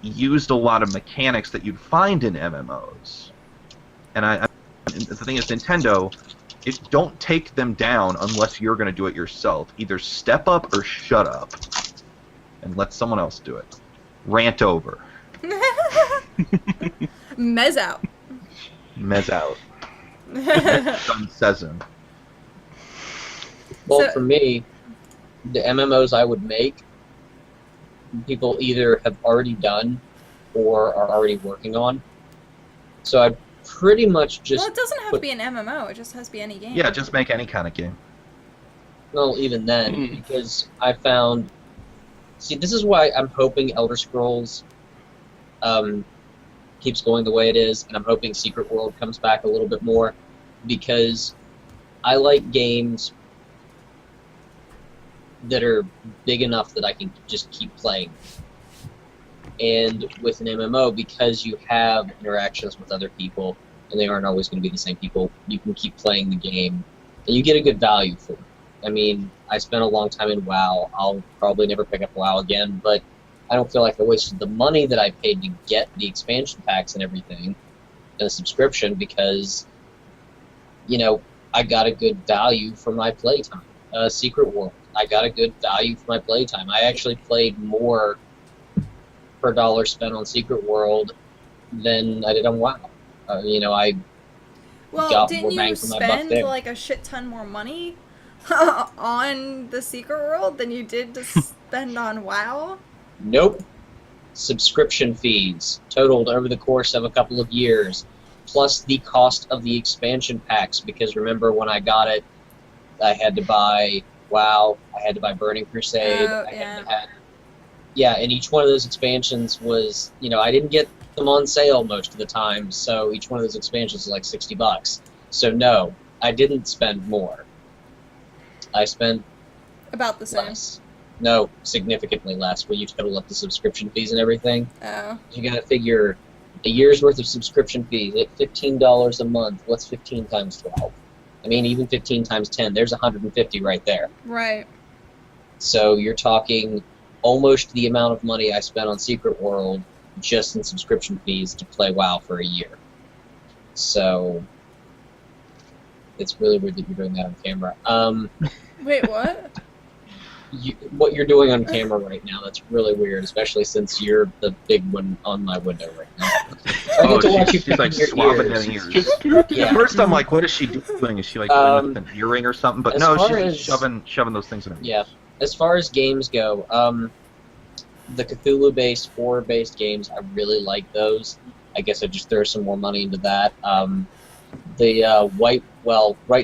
used a lot of mechanics that you'd find in MMOs. And the thing is, Nintendo, don't take them down unless you're going to do it yourself. Either step up or shut up and let someone else do it. Rant over. Mez out. Mez out. Done Session. Well, So- for me, the MMOs I would make, people either have already done or are already working on. So I'd pretty much just... Well, it doesn't have to be an MMO. It just has to be any game. Yeah, just make any kind of game. Well, even then, because I found... See, this is why I'm hoping Elder Scrolls keeps going the way it is, and I'm hoping Secret World comes back a little bit more, because I like games that are big enough that I can just keep playing. And with an MMO, because you have interactions with other people, and they aren't always going to be the same people, you can keep playing the game, and you get a good value for it. I mean, I spent a long time in WoW. I'll probably never pick up WoW again, but I don't feel like I wasted the money that I paid to get the expansion packs and everything, and a subscription, because, you know, I got a good value for my playtime. Secret World, I got a good value for my playtime. I actually played more per dollar spent on Secret World than I did on WoW. You know, I Well, got didn't more you bang for my buck spend there. like a shit ton more money on the Secret World than you did to spend on WoW? Nope. Subscription fees totaled over the course of a couple of years, plus the cost of the expansion packs, because remember when I got it, I had to buy WoW, I had to buy Burning Crusade, Oh, I yeah. had to have... Yeah, and each one of those expansions was, you know, I didn't get them on sale most of the time, so each one of those expansions was like $60. So no, I didn't spend more. I spent About the same. less. No, significantly less when you total up the subscription fees and everything. Oh. You gotta figure a year's worth of subscription fees at $15 a month. What's 15 times 12? I mean, even 15 times 10, there's 150 right there. Right. So you're talking almost the amount of money I spent on Secret World just in subscription fees to play WoW for a year. So it's really weird that you're doing that on camera. Wait, what? What you're doing on camera right now, that's really weird, especially since you're the big one on my window right now. I get to watch you she's like picking your swabbing ears. at ears. Yeah. At first I'm like, what is she doing? Is she like doing an earring or something? But as no, far she's as- shoving those things in her ears. Yeah. As far as games go, the Cthulhu-based, horror-based games, I really like those. I guess I'd just throw some more money into that. Right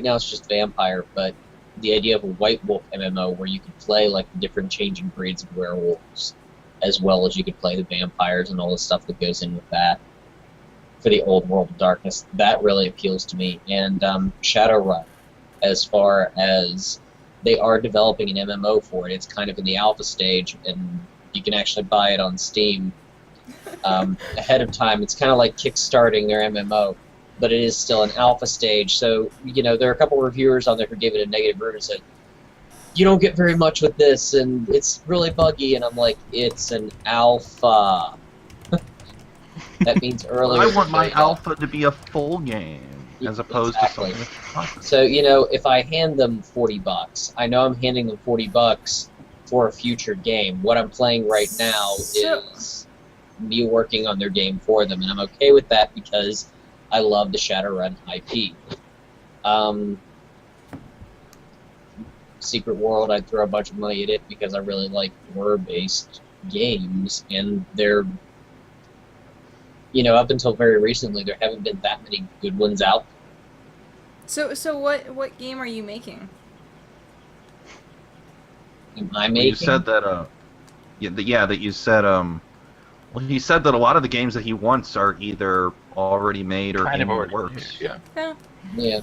now it's just Vampire, but the idea of a White Wolf MMO where you could play like the different changing breeds of werewolves, as well as you could play the vampires and all the stuff that goes in with that for the old World of Darkness, that really appeals to me. And Shadowrun, as far as they are developing an MMO for it, it's kind of in the alpha stage, and you can actually buy it on Steam ahead of time. It's kind of like kickstarting their MMO, but it is still an alpha stage. So, you know, there are a couple of reviewers on there who gave it a negative review and said, you don't get very much with this, and it's really buggy, and I'm like, it's an alpha. That means earlier. I want my beta. alpha to be a full game, as opposed Exactly. to something that's not. So, you know, if I hand them $40, I know I'm handing them $40 for a future game. What I'm playing right now So- is me working on their game for them, and I'm okay with that because I love the Shadowrun IP. Secret World, I'd throw a bunch of money at it because I really like horror-based games, and they're, you know, up until very recently, there haven't been that many good ones out. So what game are you making? Am I Well, making? you said that, that you said, well, he said that a lot of the games that he wants are either already made or Kind in of the already. works. Yeah. Yeah. Yeah.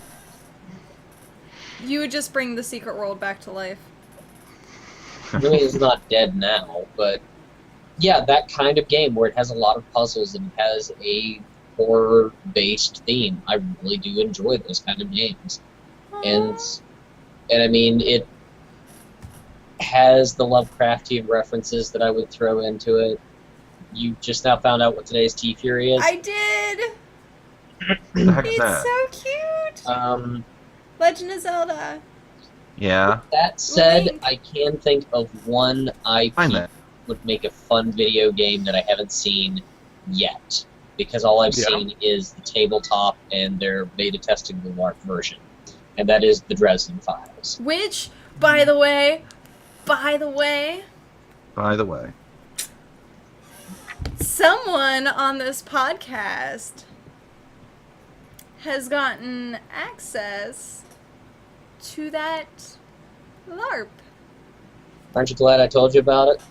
You would just bring the Secret World back to life. I mean, it's not dead now, but yeah, that kind of game where it has a lot of puzzles and has a horror-based theme. I really do enjoy those kind of games. And I mean, it has the Lovecraftian references that I would throw into it. You just now found out what today's T-Fury is? I did! What the heck is It's that? so cute! Legend of Zelda. Yeah. That said, Link. I can think of one IP Find that. would make a fun video game that I haven't seen yet. Because all I've Yeah. seen is the tabletop and their beta testing the LARP version. And that is the Dresden Files. Which, by the way, By the way. someone on this podcast has gotten access to that LARP. Aren't you glad I told you about it?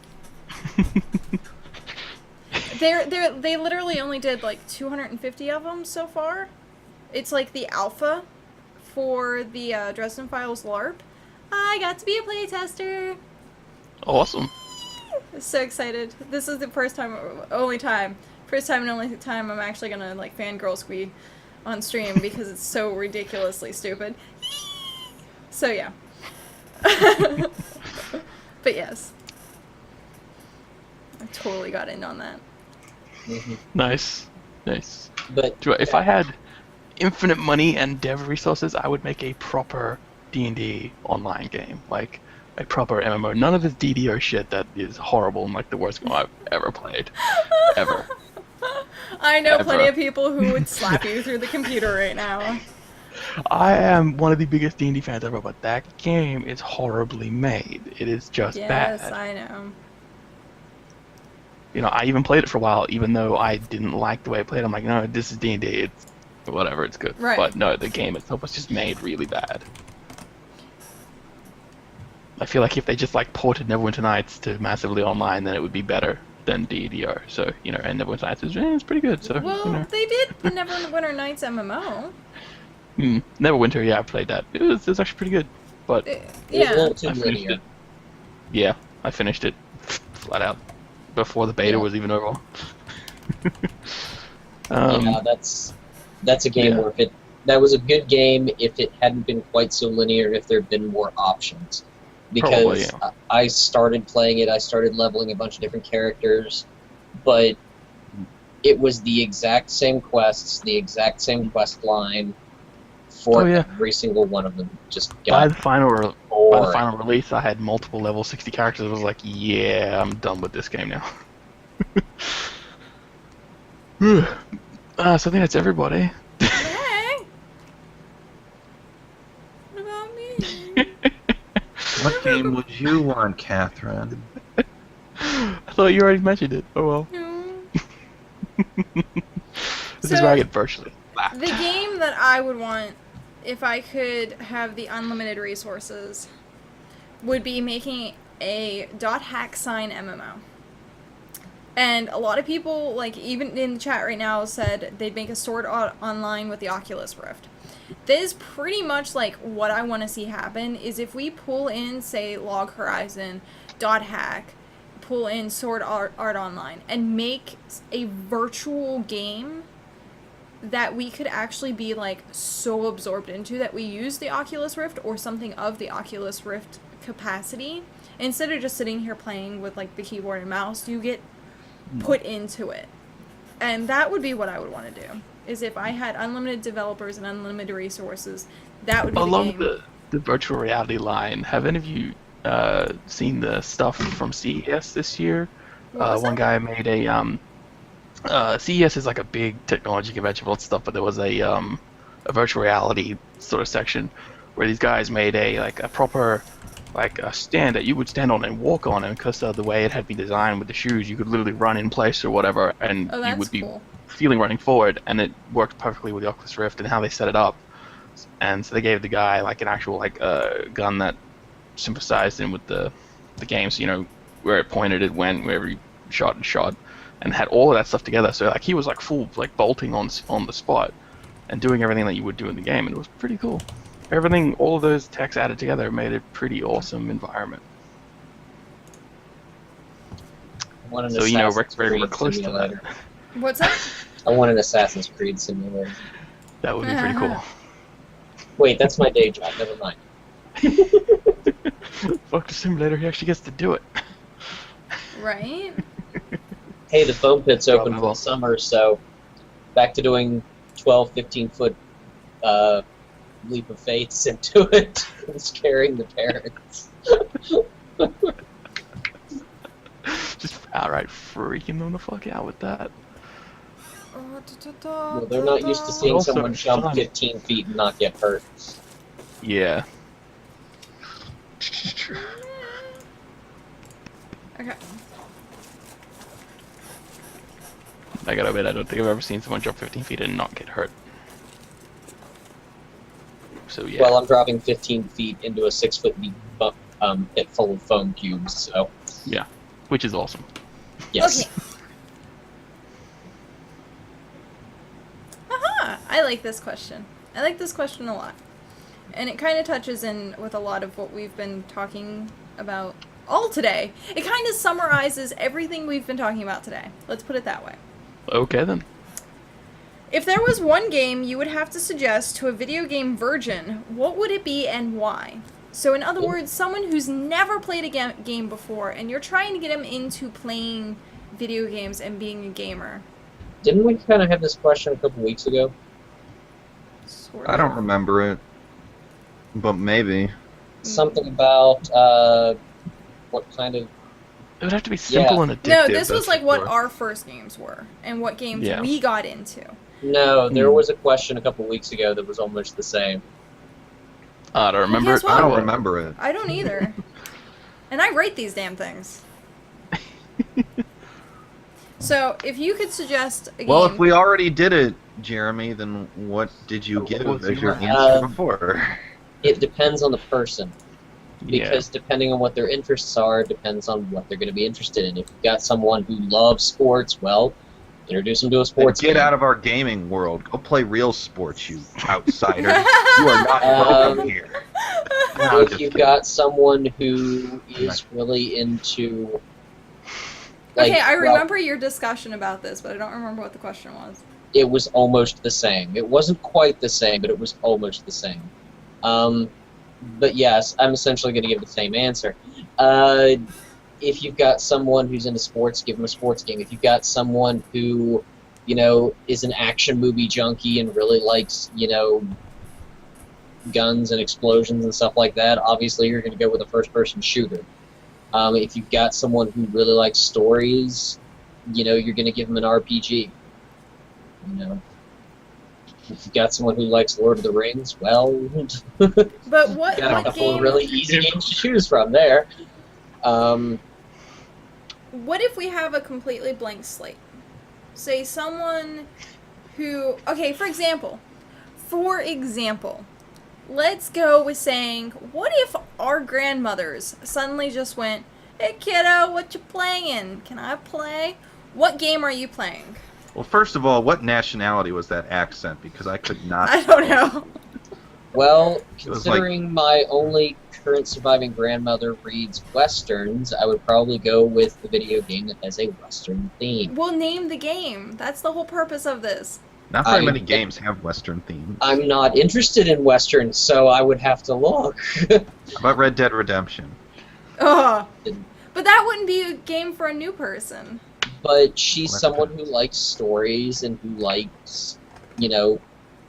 They literally only did like 250 of them so far. It's like the alpha for the Dresden Files LARP. I got to be a playtester. Awesome. So excited. This is the first and only time I'm actually gonna like fangirl squee on stream because it's so ridiculously stupid. So yeah. But yes. I totally got in on that. Nice. But If I had infinite money and dev resources, I would make a proper D&D online game, like a proper MMO. None of this DDO shit that is horrible and like the worst game I've ever played, ever. I know Ever. plenty of people who would slap you through the computer right now. I am one of the biggest D&D fans ever, but that game is horribly made. It is just Yes, bad. I know. You know, I even played it for a while, even though I didn't like the way I played. I'm like, no, this is D&D. It's whatever. It's good. Right. But no, the game itself was just made really bad. I feel like if they just like ported Neverwinter Nights to massively online, then it would be better than DDO. So you know, and Neverwinter Nights is it's pretty good. So Well, you know, they did the Neverwinter Nights MMO. Neverwinter, yeah, I played that. It was actually pretty good. But it was a Yeah. little too I finished linear. it. Yeah, I finished it flat out before the beta Yeah. was even over. Yeah, that's a game yeah. where that was a good game if it hadn't been quite so linear, if there had been more options. Because Probably, I started playing it, I started leveling a bunch of different characters, but it was the exact same quests, the exact same quest line for Oh, yeah. every single one of them. Just by got the final boring. release, I had multiple level 60 characters. I was like, yeah, I'm done with this game now. So I think that's everybody. Hey! What about me? What game would you want, Catherine? I thought you already mentioned it. Oh well. This is So- where I get virtually laughed. The game that I would want, if I could have the unlimited resources, would be making a .hack sign MMO. And a lot of people, like even in the chat right now, said they'd make a Sword Art Online with the Oculus Rift. This is pretty much like what I want to see happen, is if we pull in, say, Log Horizon, .hack, pull in Sword Art Online, and make a virtual game that we could actually be like so absorbed into that we use the Oculus Rift or something of the Oculus Rift capacity. Instead of just sitting here playing with like the keyboard and mouse, you get put into it. And that would be what I would want to do. Is if I had unlimited developers and unlimited resources, that would be Along the game. the virtual reality line, have any of you seen the stuff from CES this year? What was One that? guy made a CES is like a big technology convention for stuff, but there was a virtual reality sort of section where these guys made a proper like a stand that you would stand on and walk on, and because of the way it had been designed with the shoes, you could literally run in place or whatever, and Oh, you that's would be cool. feeling running forward, and it worked perfectly with the Oculus Rift and how they set it up. And so they gave the guy like an actual like gun that sympathized in with the game, so you know where it pointed, it went wherever you shot, and had all of that stuff together. So like he was like full like bolting on the spot and doing everything that you would do in the game, and it was pretty cool. Everything, all of those techs added together made a pretty awesome environment. I want an So you know Assassin's we're Creed close to simulator. that. What's that? I want an Assassin's Creed simulator. That would be pretty cool. Wait, that's my day job. Never mind. Fuck the simulator, he actually gets to do it. Right? Hey, the foam pit's open for Probably. the summer, so back to doing 12, 15-foot leap of faiths into it and scaring the parents. Just outright freaking them the fuck out with that. Well, they're not used to seeing Also someone jump fun. 15 feet and not get hurt. Yeah. Okay. I gotta admit, I don't think I've ever seen someone jump 15 feet and not get hurt. So yeah. Well, I'm dropping 15 feet into a 6-foot deep pit full of foam cubes, so Yeah. Which is awesome. yes. Okay. Haha! I like this question. I like this question a lot. And it kind of touches in with a lot of what we've been talking about all today. It kind of summarizes everything we've been talking about today. Let's put it that way. Okay then. If there was one game you would have to suggest to a video game virgin, what would it be and why? So in other words, someone who's never played a game before and you're trying to get them into playing video games and being a gamer. Didn't we kind of have this question a couple weeks ago? Sort I don't remember it, but maybe. Something about what kind of... It would have to be simple Yeah. and addictive. No, this was that's like for what sure. our first games were and what games Yeah. we got into. No, there Hmm. was a question a couple weeks ago that was almost the same. I don't remember guess it. what? I don't remember it. I don't either. And I write these damn things. So, if you could suggest a game... Well, if we already did it, Jeremy, then what did you What give was as your your answer Um, before? It depends on the person, Yeah. because depending on what their interests are, depends on what they're going to be interested in. If you've got someone who loves sports, well, introduce them to a sports Get game. out of our gaming world. Go play real sports, you outsider. You are not welcome here. No, I'm If just you've kidding. got someone who is really into... like, okay, I well, remember your discussion about this, but I don't remember what the question was. it was almost the same. It wasn't quite the same, but it was almost the same. But yes, I'm essentially going to give the same answer. If you've got someone who's into sports, give them a sports game. If you've got someone who, is an action movie junkie and really likes, guns and explosions and stuff like that, obviously you're going to go with a first-person shooter. If you've got someone who really likes stories, you're going to give them an RPG. If you've got someone who likes Lord of the Rings, well, But what, got a what couple of game... really easy games to choose from there. What if we have a completely blank slate? Say someone who... Okay, for example, let's go with saying, what if our grandmothers suddenly just went, "Hey kiddo, what you playing? Can I play? What game are you playing?" Well, first of all, what nationality was that accent? Because I could not. I don't know. Well, was considering my only current surviving grandmother reads westerns, I would probably go with the video game that has a western theme. We'll name the game. That's the whole purpose of this. Not very I- many games have Western themes. I'm not interested in westerns, so I would have to look. How about Red Dead Redemption? Ugh. But that wouldn't be a game for a new person. But she's Well, that someone who likes stories and who likes,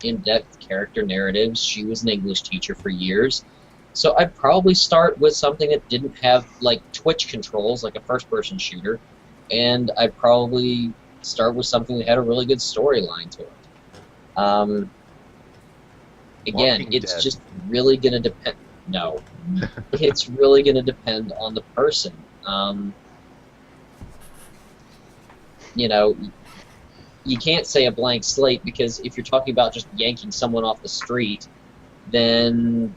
in-depth character narratives. She was an English teacher for years. So I'd probably start with something that didn't have, Twitch controls, like a first-person shooter. And I'd probably start with something that had a really good storyline to it. Again, Walking it's Dead. just really going to depend... No. It's really going to depend on the person. You can't say a blank slate, because if you're talking about just yanking someone off the street, then,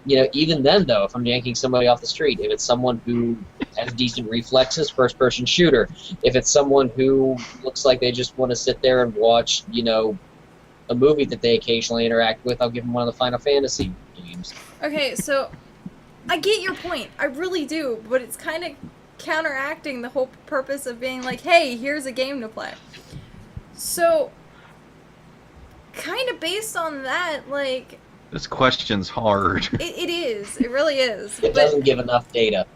even then, though, if I'm yanking somebody off the street, if it's someone who has decent reflexes, first-person shooter. If it's someone who looks like they just want to sit there and watch, a movie that they occasionally interact with, I'll give them one of the Final Fantasy games. Okay, so I get your point. I really do, but it's kind of counteracting the whole purpose of being like, hey, here's a game to play. So, kind of based on that, like, This question's hard. it is. It really is. It doesn't give enough data.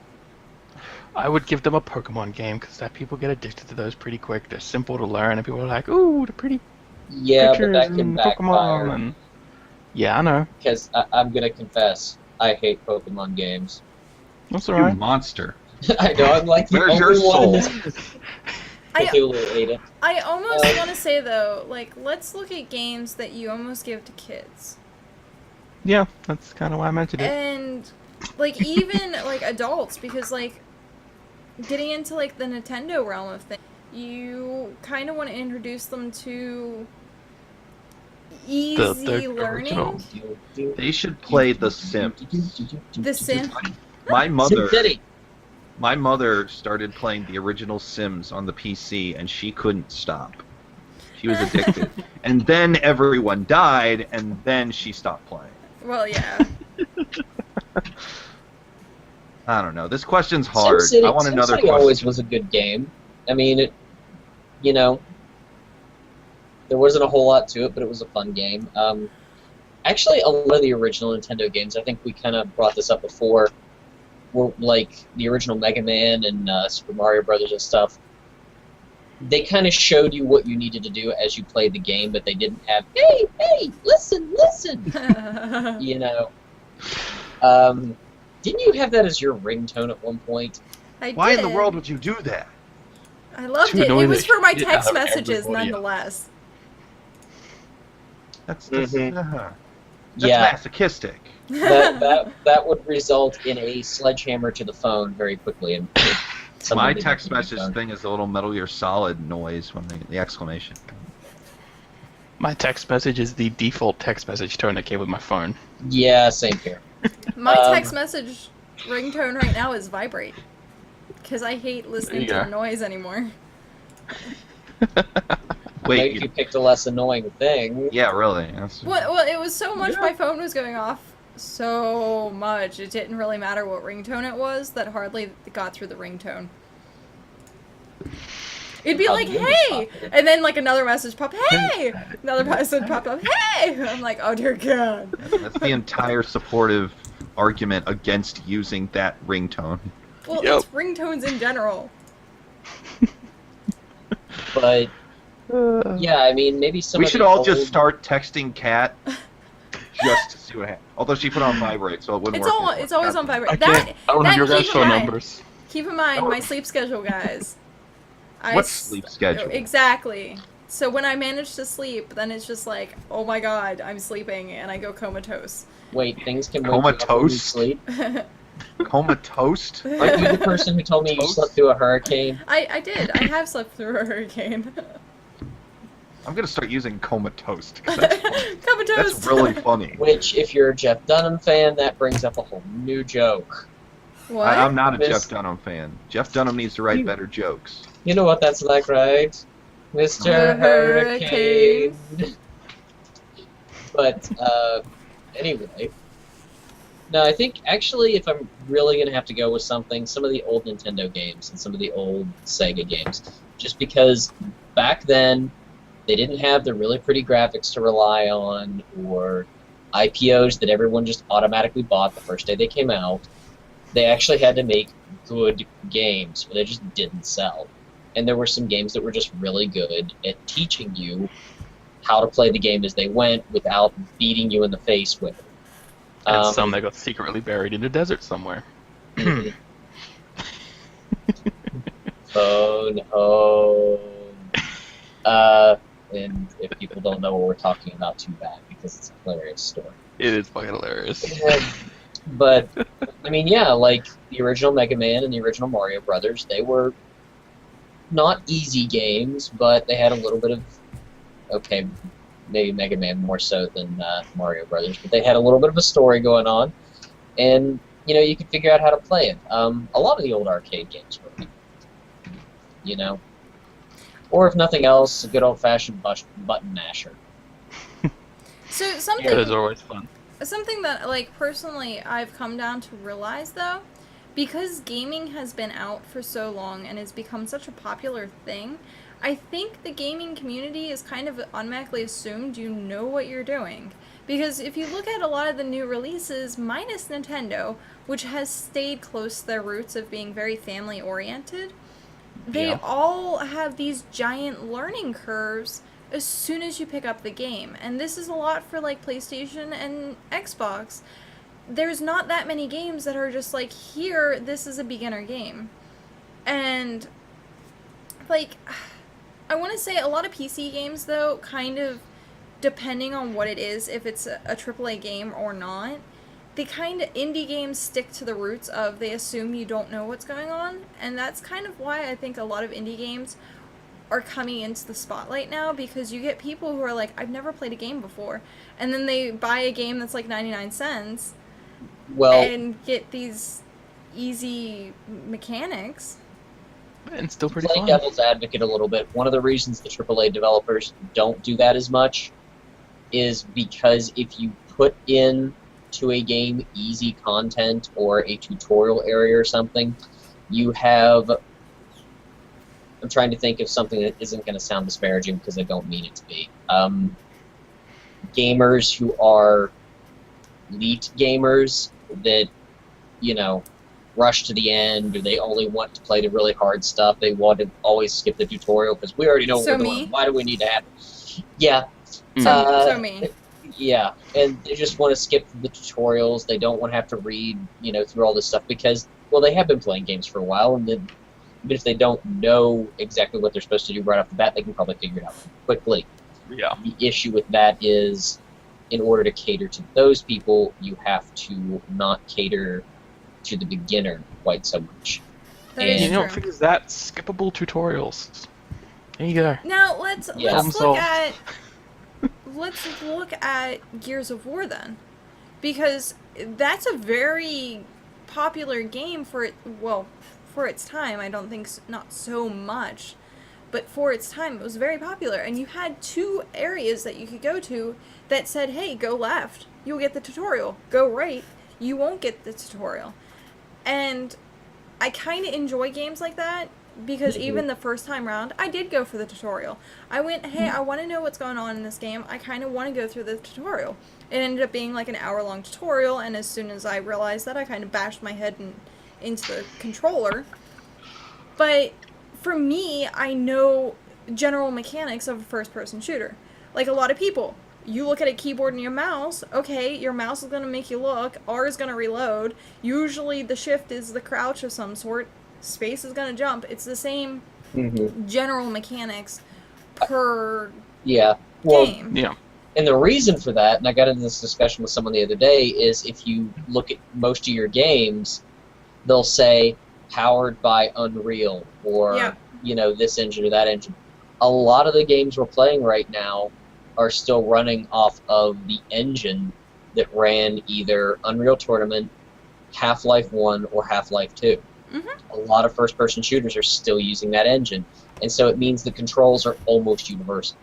I would give them a Pokemon game because that people get addicted to those pretty quick. They're simple to learn, and people are like, "Ooh, the pretty Yeah, but pictures that can and backfire. Pokemon." And... Yeah, I know. Because I'm gonna confess, I hate Pokemon games. That's You alright. monster. I know, I'm like the Where's only your one in soul? this I, Cthulhu ate it. I almost want to say, though, like, let's look at games that you almost give to kids. Yeah, that's kind of why I mentioned it. And, like, even, like, adults, because, like, getting into, like, the Nintendo realm of things, you kind of want to introduce them to easy learning. original. They should play The Sims. The Sim. My mother, SimCity. my mother started playing the original Sims on the PC, and she couldn't stop. She was addicted. And then everyone died, and then she stopped playing. Well, yeah. I don't know. This question's hard. SimCity, I want another SimCity question. always was a good game. I mean, it, you know, there wasn't a whole lot to it, but it was a fun game. Actually, a lot of the original Nintendo games, I think we kind of brought this up before, were like the original Mega Man and Super Mario Brothers and stuff. They kind of showed you what you needed to do as you played the game, but they didn't have, hey, listen, you know. Didn't you have that as your ringtone at one point? I Why in the did. world would you do that? I loved To it. annoy It was the for my shit text out of messages, everybody nonetheless. That's Mhm. that's Yeah. masochistic. that would result in a sledgehammer to the phone very quickly. And My somebody text making message phone. thing is the little Metal Gear Solid noise when the exclamation. My text message is the default text message tone that came with my phone. Yeah, same here. My Um, text message ringtone right now is vibrate. Because I hate listening to There you the go. noise anymore. Wait, Maybe you picked a less annoying thing. yeah, really. That's, Well, it was so much my phone was going off so much. It didn't really matter what ringtone it was that hardly got through the ringtone. It'd be How like, do you hey! stop it? And then like another message pop, hey! Another message pop up, hey! I'm like, oh dear God. that's the entire supportive argument against using that ringtone. Well, Yep. it's ringtones in general. But yeah, I mean, maybe some. We of should the all old- just start texting Kat just to see what happens. Although she put on vibrate, so it wouldn't It's work. all anymore. it's always God. on vibrate. I That can't. I don't have your keep guys' in phone mind. numbers. Keep in mind my sleep schedule, guys. What's sleep schedule? Exactly. So when I manage to sleep, then it's just like, oh my God, I'm sleeping, and I go comatose. Wait, things can wake you up when you Comatose? sleep. Comatose? Aren't you the person who told me you Toast? slept through a hurricane? I did. I have slept through a hurricane. I'm gonna start using comatose. 'Cause that's, Comatose. that's really funny. Which, if you're a Jeff Dunham fan, that brings up a whole new joke. What? I'm not a Miss- Jeff Dunham fan. Jeff Dunham needs to write better jokes. You know what that's like, right? Mr. Hurricane. Hurricane. But, anyway. No, I think, actually, if I'm really gonna have to go with something, some of the old Nintendo games and some of the old Sega games. Just because back then, they didn't have the really pretty graphics to rely on, or IPOs that everyone just automatically bought the first day they came out. They actually had to make good games, or they just didn't sell. And there were some games that were just really good at teaching you how to play the game as they went without beating you in the face with it. And some that got secretly buried in the desert somewhere. Phone home. And if people don't know what we're talking about, too bad, because it's a hilarious story. It is fucking hilarious. But, I mean, yeah, like the original Mega Man and the original Mario Brothers, they were not easy games, but they had a little bit of, okay, maybe Mega Man more so than Mario Brothers, but they had a little bit of a story going on, and, you know, you could figure out how to play it. A lot of the old arcade games were, you know. Or if nothing else, a good old-fashioned button masher. So It something is always fun. something that, like, personally I've come down to realize, though, because gaming has been out for so long and has become such a popular thing, I think the gaming community is kind of automatically assumed you know what you're doing. Because if you look at a lot of the new releases, minus Nintendo, which has stayed close to their roots of being very family-oriented, they all have these giant learning curves as soon as you pick up the game. And this is a lot for, like, PlayStation and Xbox. There's not that many games that are just like, here, this is a beginner game. And, like, I want to say a lot of PC games, though, kind of, depending on what it is, if it's a AAA game or not, they kind of, indie games stick to the roots of they assume you don't know what's going on. And that's kind of why I think a lot of indie games are coming into the spotlight now, because you get people who are like, I've never played a game before. And then they buy a game that's like 99 cents. Well, And get these easy mechanics. And still pretty playing fun. devil's advocate a little bit, one of the reasons the AAA developers don't do that as much is because if you put in to a game easy content or a tutorial area or something, you have... I'm trying to think of something that isn't going to sound disparaging because I don't mean it to be. Gamers who are elite gamers that, you know, rush to the end, or they only want to play the really hard stuff. They want to always skip the tutorial because we already know what we're doing. Why do we need to have it? Yeah. So me. Yeah, and they just want to skip the tutorials. They don't want to have to read, you know, through all this stuff because, well, they have been playing games for a while, and then even if they don't know exactly what they're supposed to do right off the bat, they can probably figure it out quickly. Yeah. The issue with that is, in order to cater to those people, you have to not cater to the beginner quite so much. That is You know, true. figures that skippable tutorials. There you go. Now let's Problem let's look at Gears of War then, because that's a very popular game for it. Well, for its time, I don't think not so much, but for its time, it was very popular. And you had two areas that you could go to that said, "Hey, go left, you'll get the tutorial. Go right, you won't get the tutorial." And I kind of enjoy games like that. Because even the first time round, I did go for the tutorial. I went, hey, I want to know what's going on in this game. I kind of want to go through the tutorial. It ended up being like an hour-long tutorial, and as soon as I realized that, I kind of bashed my head into the controller. But for me, I know general mechanics of a first-person shooter. Like a lot of people, you look at a keyboard and your mouse, okay, your mouse is going to make you look, R is going to reload, usually the shift is the crouch of some sort, space is going to jump. It's the same general mechanics per game. Yeah. And the reason for that, and I got into this discussion with someone the other day, is if you look at most of your games, they'll say powered by Unreal or, you know, this engine or that engine. A lot of the games we're playing right now are still running off of the engine that ran either Unreal Tournament, Half-Life 1, or Half-Life 2. A lot of first-person shooters are still using that engine, and so it means the controls are almost universal,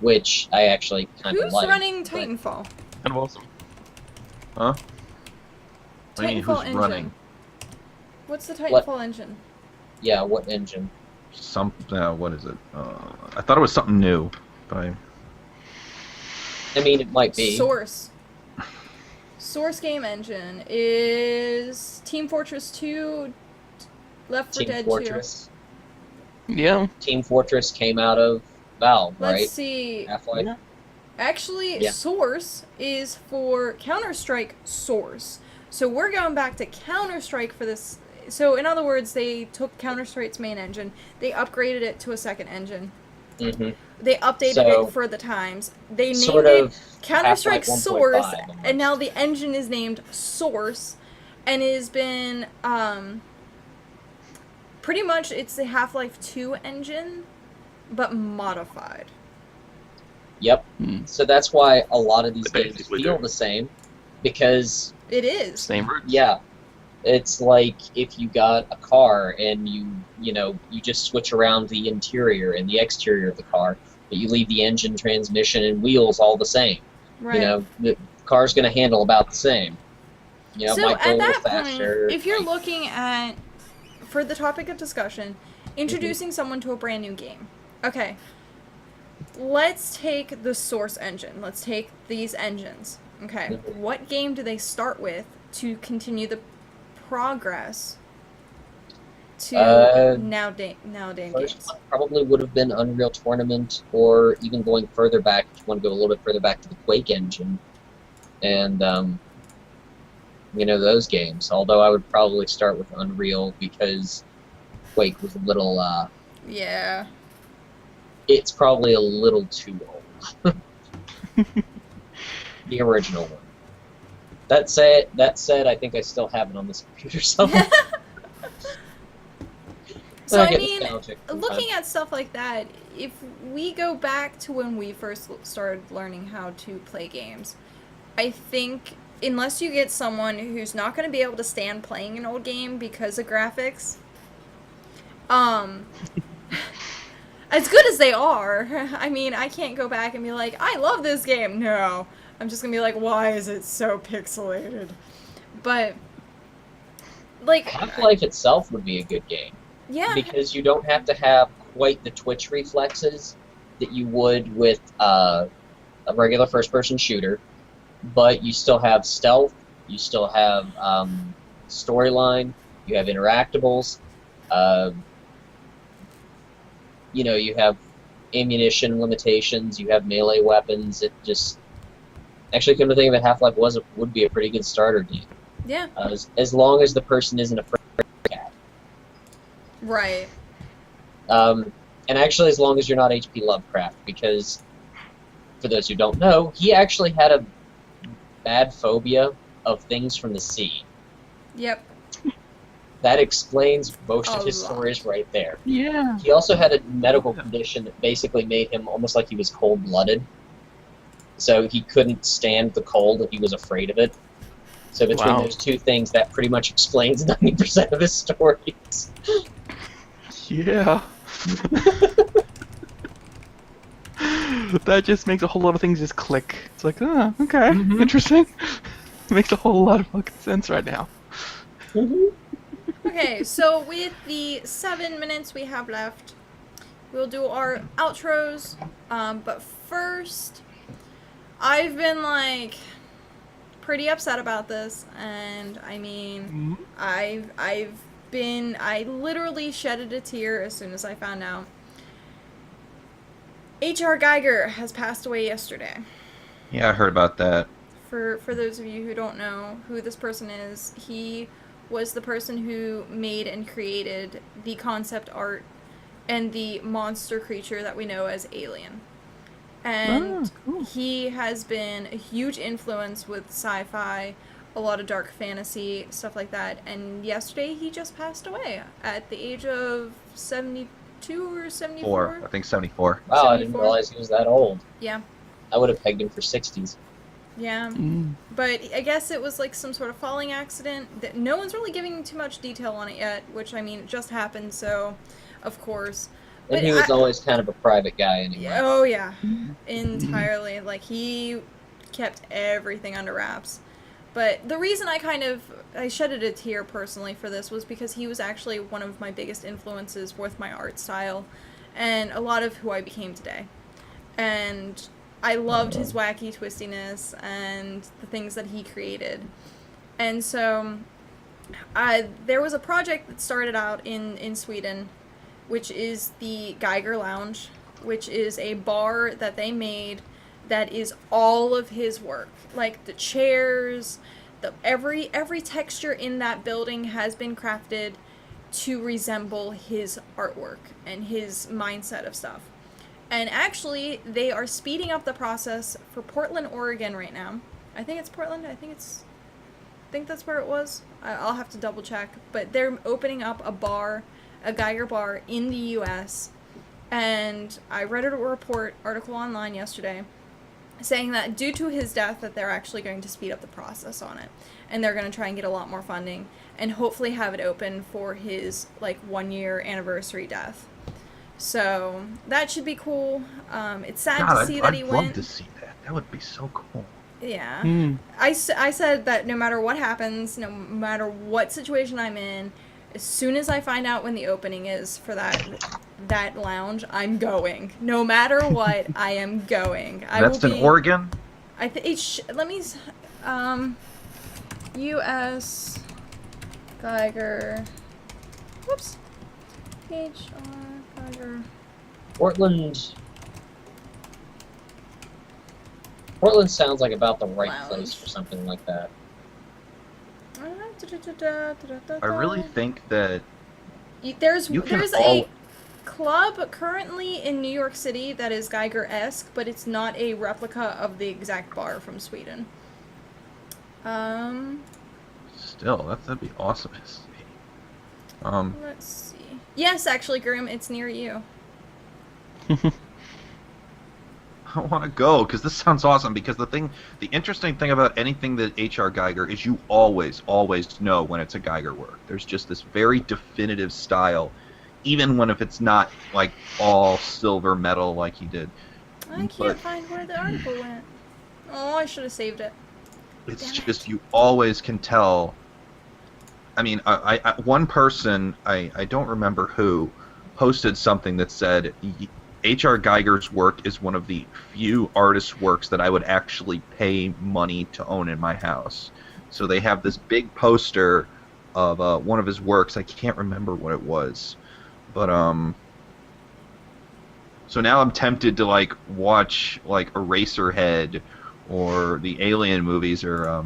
which I actually kind of like. Who's running Titanfall? Kind of awesome. Huh? What do you mean, Titanfall who's engine. running? What's the Titanfall engine? Yeah, what engine? What is it? I thought it was something new, but I mean, it might be. Source game engine is Team Fortress 2, Left 4 Team Dead Fortress. 2. Yeah. Team Fortress came out of Valve, right? Let's see. Half-Life. Yeah. Actually, Source is for Counter-Strike Source. So we're going back to Counter-Strike for this. So in other words, they took Counter-Strike's main engine, they upgraded it to a second engine. They updated it for the times. They named it Counter-Strike Source, and now the engine is named Source, and it has been, pretty much it's the Half-Life 2 engine, but modified. Yep. So that's why a lot of these games Basically feel do. the same, because... It is. Same roots. Yeah. It's like if you got a car and you just switch around the interior and the exterior of the car, but you leave the engine, transmission, and wheels all the same. Right. You know, the car's going to handle about the same. You know, So might go a at little that faster. point, if you're like- looking at, for the topic of discussion, introducing someone to a brand new game. Okay, let's take the source engine. Let's take these engines. Okay, Mhm. what game do they start with to continue the progress to nowadays First games? one probably would have been Unreal Tournament, or even going further back, if you want to go a little bit further back to the Quake engine, and those games. Although I would probably start with Unreal because Quake was a little, Yeah. it's probably a little too old. The original one. That said, I think I still have it on this computer somewhere. So I get mean, nostalgic looking sometimes. at stuff like that, if we go back to when we first started learning how to play games, I think unless you get someone who's not going to be able to stand playing an old game because of graphics, as good as they are, I mean, I can't go back and be like, I love this game. No, I'm just gonna be like, why is it so pixelated? But like, Half-Life itself would be a good game. yeah, Because you don't have to have quite the twitch reflexes that you would with a regular first-person shooter, but you still have stealth, you still have storyline, you have interactables, you have ammunition limitations, you have melee weapons. It just actually, come to think of it, Half-Life would be a pretty good starter game, yeah, as long as the person isn't afraid of the cat. right. And actually, as long as you're not H.P. Lovecraft, because, for those who don't know, he actually had a bad phobia of things from the sea. Yep. That explains most A of his lot. stories right there. Yeah. He also had a medical condition that basically made him almost like he was cold-blooded. So he couldn't stand the cold and he was afraid of it. So between Wow. those two things, that pretty much explains 90% of his stories. Yeah. That just makes a whole lot of things just click. It's like, oh, okay, Mhm. interesting. Makes a whole lot of fucking sense right now. Okay, so with the 7 minutes we have left, we'll do our outros. But first, I've been like pretty upset about this, and I mean, I literally shedded a tear as soon as I found out. H.R. Geiger has passed away yesterday. Yeah, I heard about that. For those of you who don't know who this person is, he was the person who made and created the concept art and the monster creature that we know as Alien. And cool. he has been a huge influence with sci-fi, a lot of dark fantasy, stuff like that. And yesterday he just passed away at the age of 72 or 74. I think 74. Wow, I didn't 74? realize he was that old. Yeah. I would have pegged him for 60s. Yeah. But I guess it was like some sort of falling accident that no one's really giving too much detail on it yet, which I mean, it just happened, so of course. And But he was always kind of a private guy anyway. Yeah, oh yeah, entirely. Like he kept everything under wraps. But the reason I shedded a tear personally for this was because he was actually one of my biggest influences with my art style and a lot of who I became today. And I loved his wacky twistiness and the things that he created. And so there was a project that started out in Sweden, which is the Geiger Lounge, which is a bar that they made that is all of his work. Like the chairs, every texture in that building has been crafted to resemble his artwork and his mindset of stuff. And actually, they are speeding up the process for Portland, Oregon right now. I think it's Portland. I think that's where it was. I'll have to double check. But they're opening up a Geiger bar in the U.S. And I read a article online yesterday saying that due to his death that they're actually going to speed up the process on it. And they're going to try and get a lot more funding and hopefully have it open for his 1-year anniversary death. So that should be cool. It's sad to see that he I'd went. love to see that. That would be so cool. Yeah. Hmm. I said that no matter what happens, no matter what situation I'm in, as soon as I find out when the opening is for that lounge, I'm going. No matter what, I am going. I will That's in be. Oregon? I think. Let me. U.S. Geiger. Whoops. H.R. Geiger. Portland sounds like about the right place Lounge. for something like that. I really think that There's you can a club currently in New York City that is Geiger-esque, but it's not a replica of the exact bar from Sweden. Still, that'd be awesome to see. Let's see. Yes, actually, Grim, it's near you. I want to go because this sounds awesome. Because the interesting thing about anything that H.R. Geiger is you always know when it's a Geiger work. There's just this very definitive style, even when if it's not like all silver metal like he did. I can't find where the article went. Oh, I should have saved it. It's Damn it. just you always can tell. I mean, I one person I don't remember who posted something that said H.R. Geiger's work is one of the few artist works that I would actually pay money to own in my house. So they have this big poster of one of his works. I can't remember what it was, but so now I'm tempted to like watch like Eraserhead or the Alien movies or I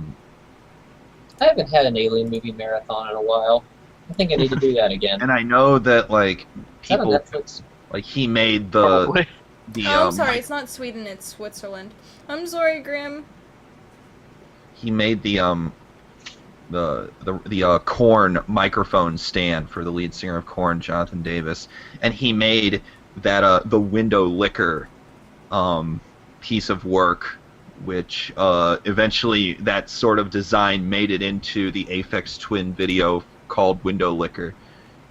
haven't had an Alien movie marathon in a while. I think I need to do that again. And I know that like Is that on people Netflix? like he made Probably. the Oh, I'm sorry, it's not Sweden, it's Switzerland. I'm sorry, Grim. he made the Korn microphone stand for the lead singer of Korn, Jonathan Davis, and he made that the window licker piece of work, which eventually that sort of design made it into the Aphex Twin video called Window Licker.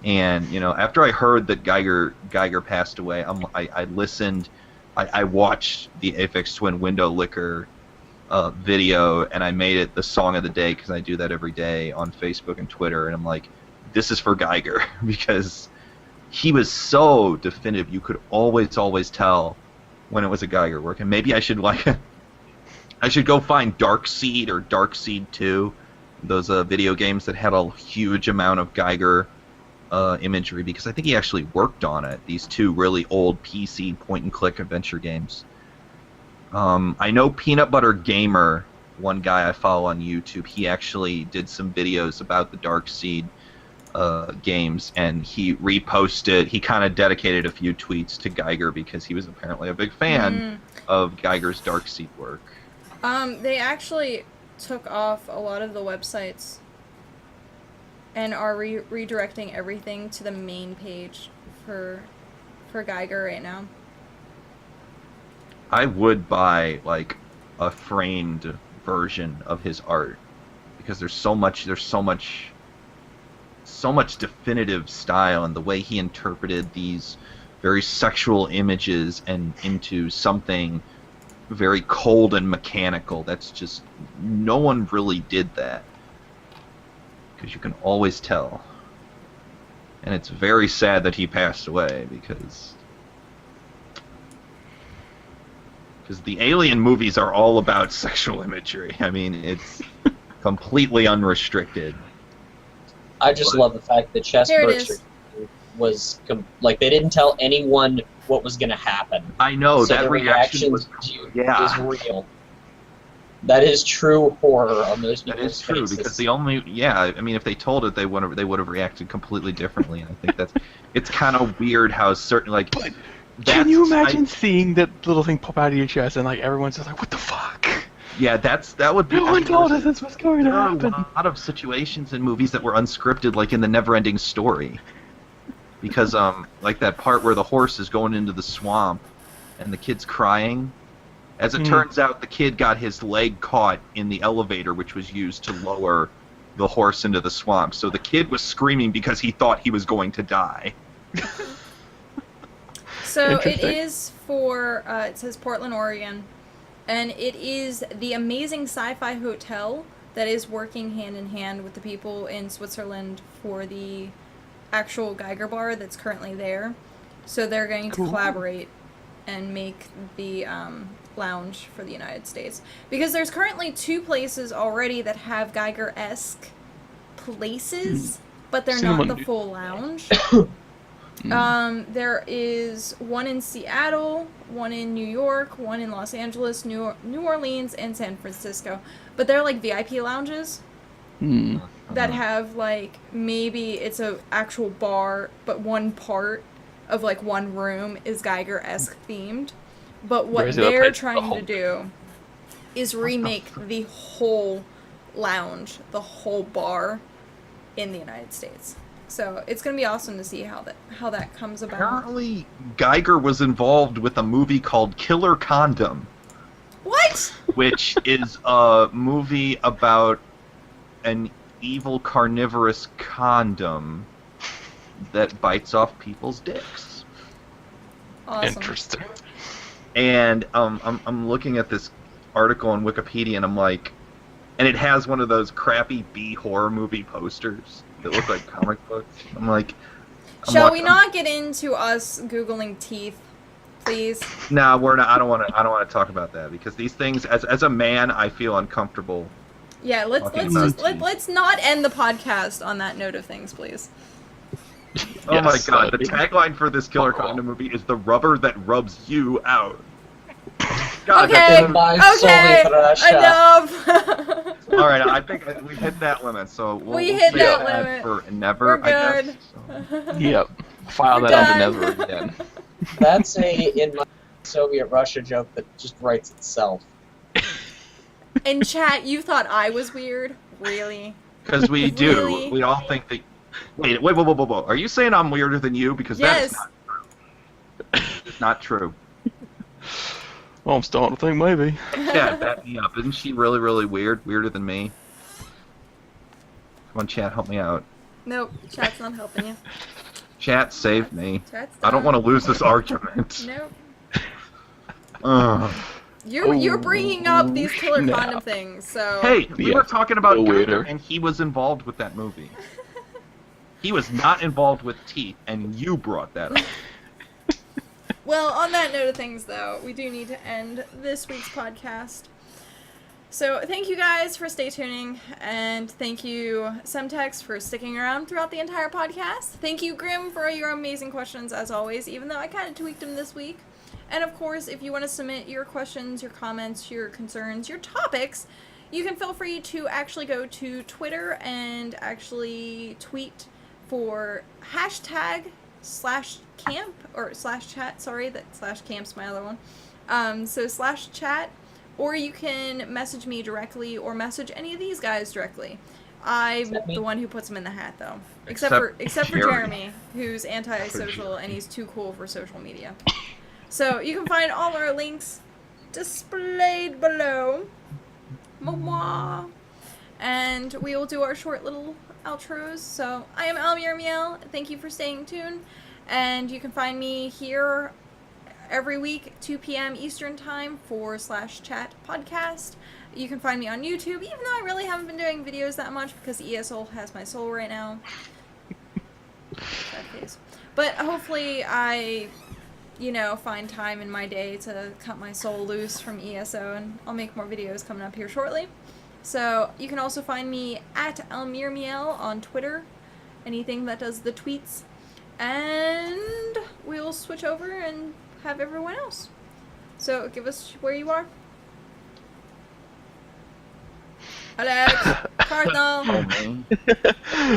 And you know, after I heard that Geiger passed away, I listened, I watched the Aphex Twin Window Licker video, and I made it the song of the day because I do that every day on Facebook and Twitter. And I'm like, this is for Geiger because he was so definitive. You could always tell when it was a Geiger work. And maybe I should I should go find Darkseid or Darkseid 2, those video games that had a huge amount of Geiger imagery, because I think he actually worked on it. These two really old PC point-and-click adventure games. I know Peanut Butter Gamer, one guy I follow on YouTube, he actually did some videos about the Darkseid games, and he reposted, he kind of dedicated a few tweets to Geiger because he was apparently a big fan of Geiger's Darkseid work. They actually took off a lot of the websites and are redirecting everything to the main page for Geiger right now. I would buy like a framed version of his art because there's so much definitive style, and the way he interpreted these very sexual images and into something very cold and mechanical. That's just, no one really did that, because you can always tell. And it's very sad that he passed away because the Alien movies are all about sexual imagery. I mean, it's completely unrestricted. I just love the fact that Chess There it Burster is. was like they didn't tell anyone what was going to happen. I know, So that the reaction was... is real. That is true horror on those That people's is true, faces. because I mean, if they told it, they would have reacted completely differently. And I think it's kind of weird how certain, like... But can you imagine seeing that little thing pop out of your chest and like everyone's just like, what the fuck? Yeah, that would be... No one told us this was going to There are happen. a lot of situations in movies that were unscripted, like in The Never-Ending Story. Because, like that part where the horse is going into the swamp and the kid's crying. As it turns out, the kid got his leg caught in the elevator, which was used to lower the horse into the swamp. So the kid was screaming because he thought he was going to die. So it Interesting. is for, it says Portland, Oregon. And it is the amazing sci-fi hotel that is working hand in hand with the people in Switzerland for the actual Geiger bar that's currently there. So they're going to Cool. collaborate and make the lounge for the United States. Because there's currently 2 places already that have Geiger-esque places, but they're Seen them not on the New- full lounge. There is one in Seattle, one in New York, one in Los Angeles, New Orleans, and San Francisco. But they're like VIP lounges that have like, maybe it's a actual bar, but one part of like one room is Geiger-esque themed. But what Whereas the other they're place is the trying to whole- do is remake the whole lounge, the whole bar in the United States. So it's gonna be awesome to see how that comes about. Apparently, Geiger was involved with a movie called Killer Condom, What? which is a movie about an evil carnivorous condom that bites off people's dicks. Awesome. Interesting. And I'm looking at this article on Wikipedia, and I'm like, and it has one of those crappy B horror movie posters that look like comic books. I'm like, Shall we not get into us Googling teeth, please? No, we're not. I don't want to talk about that because these things, as a man, I feel uncomfortable. Yeah, let's not end the podcast on that note of things, please. Oh my Yes, god, the big- tagline for this Killer Condom movie is the rubber that rubs you out. God, Okay, Goodbye, okay, Soviet Russia. enough. Alright, I think we hit that limit, so we'll hit say that that limit. for never, We're I good. guess. So. Yep. File We're that done. onto never again. That's in my Soviet Russia joke that just writes itself. In chat, you thought I was weird? Really? Because we do. Really? We all think that... Wait, whoa. Are you saying I'm weirder than you? Because that is Yes. not true. It's not true. Well, I'm starting to think maybe. Chat, back me up. Isn't she really, really weird? Weirder than me? Come on, chat, help me out. Nope, chat's not helping you. Chat, save me. Chat's I don't done. want to lose this argument. Nope. Ugh. You're bringing up these killer Nah. condom things, so... Hey, we Yeah, were talking about a little Geiger, weirder. and he was involved with that movie. He was not involved with teeth, and you brought that up. Well, on that note of things, though, we do need to end this week's podcast. So, thank you guys for stay tuning, and thank you, Semtex, for sticking around throughout the entire podcast. Thank you, Grim, for your amazing questions, as always, even though I kind of tweaked them this week. And, of course, if you want to submit your questions, your comments, your concerns, your topics, you can feel free to actually go to Twitter and actually tweet for hashtag /camp, or /chat, sorry, that /camp's my other one. So /chat, or you can message me directly, or message any of these guys directly. I'm Except me. the one who puts them in the hat, though. Except Except for Jeremy. Jeremy, who's antisocial and he's too cool for social media. So you can find all our links displayed below. Mwah. And we will do our short little outros. So I am Almir Miel. Thank you for staying tuned. And you can find me here every week, 2 p.m. Eastern Time for /chat podcast. You can find me on YouTube, even though I really haven't been doing videos that much because ESL has my soul right now. Sad face. But hopefully I, find time in my day to cut my soul loose from ESO, and I'll make more videos coming up here shortly. So you can also find me at Almir Miel on Twitter, anything that does the tweets. And we'll switch over and have everyone else. So give us where you are. Alex, Cardinal. Oh, man.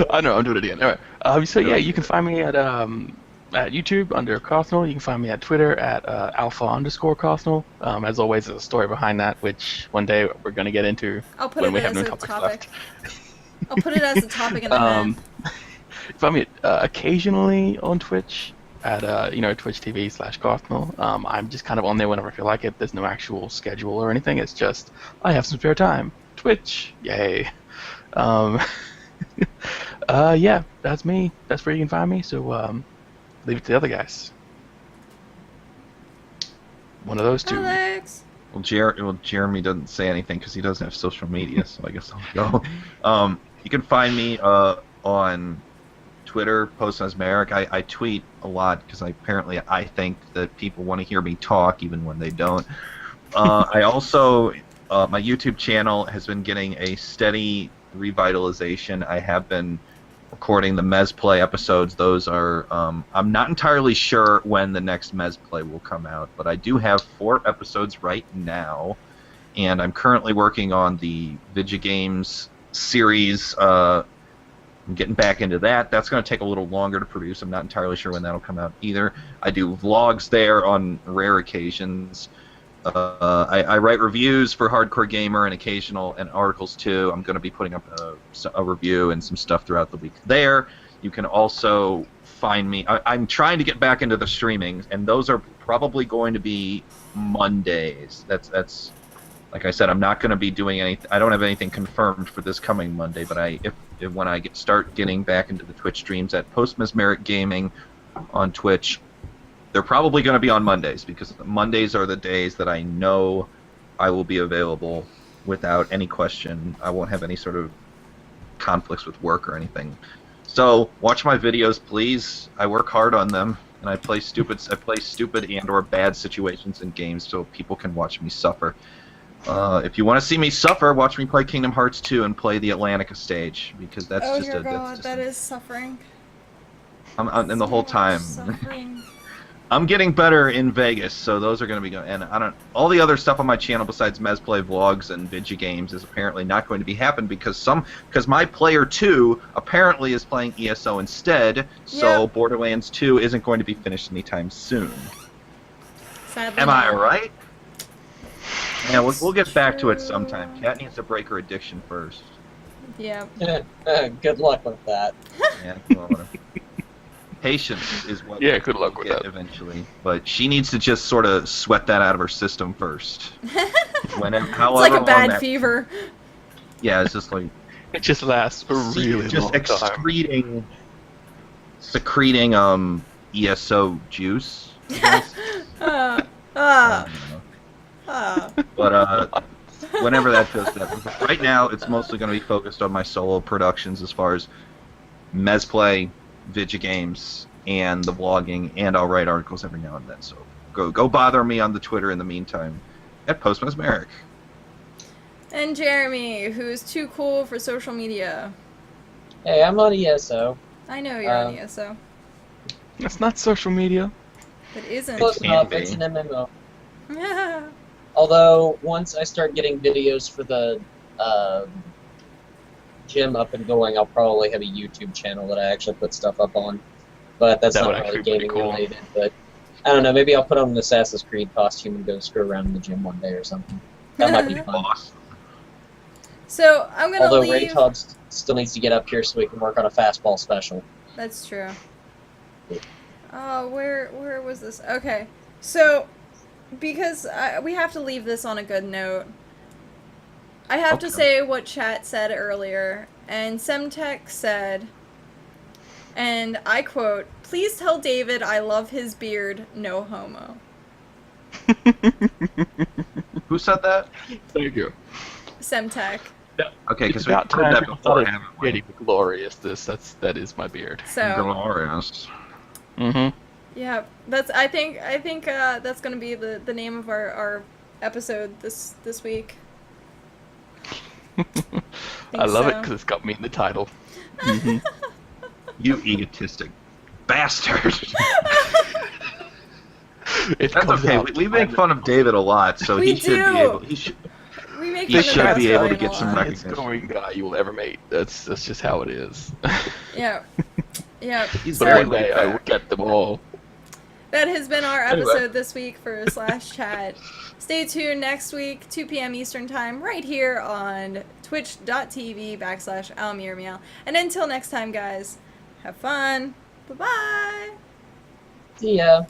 I know, I'm doing it again. Alright. So yeah, you can find me at YouTube under Cosnell. You can find me at Twitter at alpha_Cosnell. As always, there's a story behind that, which one day we're going to get into I'll put when it we have as no a topics topic. left. I'll put it as a topic in the Um, hat. You find me occasionally on Twitch at Twitch TV /Cosnell. I'm just kind of on there whenever I feel like it. There's no actual schedule or anything. It's just I have some spare time. Twitch, yay. Yeah, that's me. That's where you can find me. So leave it to the other guys. One of those two. Alex. Well, Jeremy doesn't say anything because he doesn't have social media, so I guess I'll go. You can find me on Twitter, post as Merrick. I tweet a lot because I think that people want to hear me talk even when they don't. I also my YouTube channel has been getting a steady revitalization. I have been recording the Mezplay episodes. Those are I'm not entirely sure when the next Mezplay will come out, but I do have 4 episodes right now, and I'm currently working on the Vigigames series. I'm getting back into that. That's going to take a little longer to produce. I'm not entirely sure when that'll come out either. I do vlogs there on rare occasions. I write reviews for Hardcore Gamer and articles too. I'm going to be putting up a review and some stuff throughout the week there. You can also find me. I'm trying to get back into the streaming, and those are probably going to be Mondays. That's like I said, I'm not going to be doing anything. I don't have anything confirmed for this coming Monday, but when I start getting back into the Twitch streams at Post-Mesmeric Gaming on Twitch, they're probably going to be on Mondays, because Mondays are the days that I know I will be available without any question. I won't have any sort of conflicts with work or anything. So watch my videos, please. I work hard on them, and I play stupid and/or bad situations in games so people can watch me suffer. If you want to see me suffer, watch me play Kingdom Hearts 2 and play the Atlantica stage, because that's Oh just your a. god, that is suffering. And the whole So time. much suffering. I'm getting better in Vegas, so those are going to be going. And all the other stuff on my channel besides Mezplay vlogs and Vigigames is apparently not going to be happening because my player 2 apparently is playing ESO instead. So Yep. Borderlands 2 isn't going to be finished anytime soon. Sadly Am I not. right? Yeah, we'll get back to it True. sometime. Kat needs to break her addiction first. Yeah. Good luck with that. Yeah, well, whatever. Patience is what Yeah, good luck we'll with get that. eventually, but she needs to just sort of sweat that out of her system first. It's However like a long bad that- fever. Yeah, it's just like It just lasts a really just long time. secreting ESO juice. I guess. I don't know. But whenever that does that, right now it's mostly going to be focused on my solo productions as far as Mezplay, Vigigames, and the vlogging, and I'll write articles every now and then. So go bother me on the Twitter in the meantime at PostMesmeric. And Jeremy, who's too cool for social media. Hey, I'm on ESO. I know you're on ESO. That's not social media. It isn't. Close can enough, be. it's an MMO. Yeah. Although, once I start getting videos for the gym up and going, I'll probably have a YouTube channel that I actually put stuff up on. But that's That not would really actually be pretty gaming cool. related. But I don't know, maybe I'll put on an Assassin's Creed costume and go screw around in the gym one day or something. That might be fun. Awesome. So I'm gonna Although leave. Ray Todd still needs to get up here so we can work on a fastball special. That's true. Oh, where was this? Okay, so because we have to leave this on a good note, I have to Okay. say what chat said earlier, and Semtech said, and I quote, "Please tell David I love his beard, no homo." Who said that? Thank you. Semtech. Okay, It's because we about heard time that people before, started haven't we? getting glorious. That is my beard. So Glorious. Mm-hmm. yeah, that's I think that's gonna be the name of our episode this week. I love it so. because it's got me in the title. Mm-hmm. You egotistic bastard. It That's comes okay. out We make fun of David a lot, so We he should do. be able. He should. We make He fun should of be able to Australian get a some lot. recognition. It's going guy you will ever meet. That's just how it is. Yeah. Yeah. He's So very One day I will get them all. that has been our Anyway. episode this week for Slash Chat. Stay tuned next week, 2 p.m. Eastern Time, right here on twitch.tv/OwlMeowMeow. And until next time, guys, have fun. Bye-bye. See ya.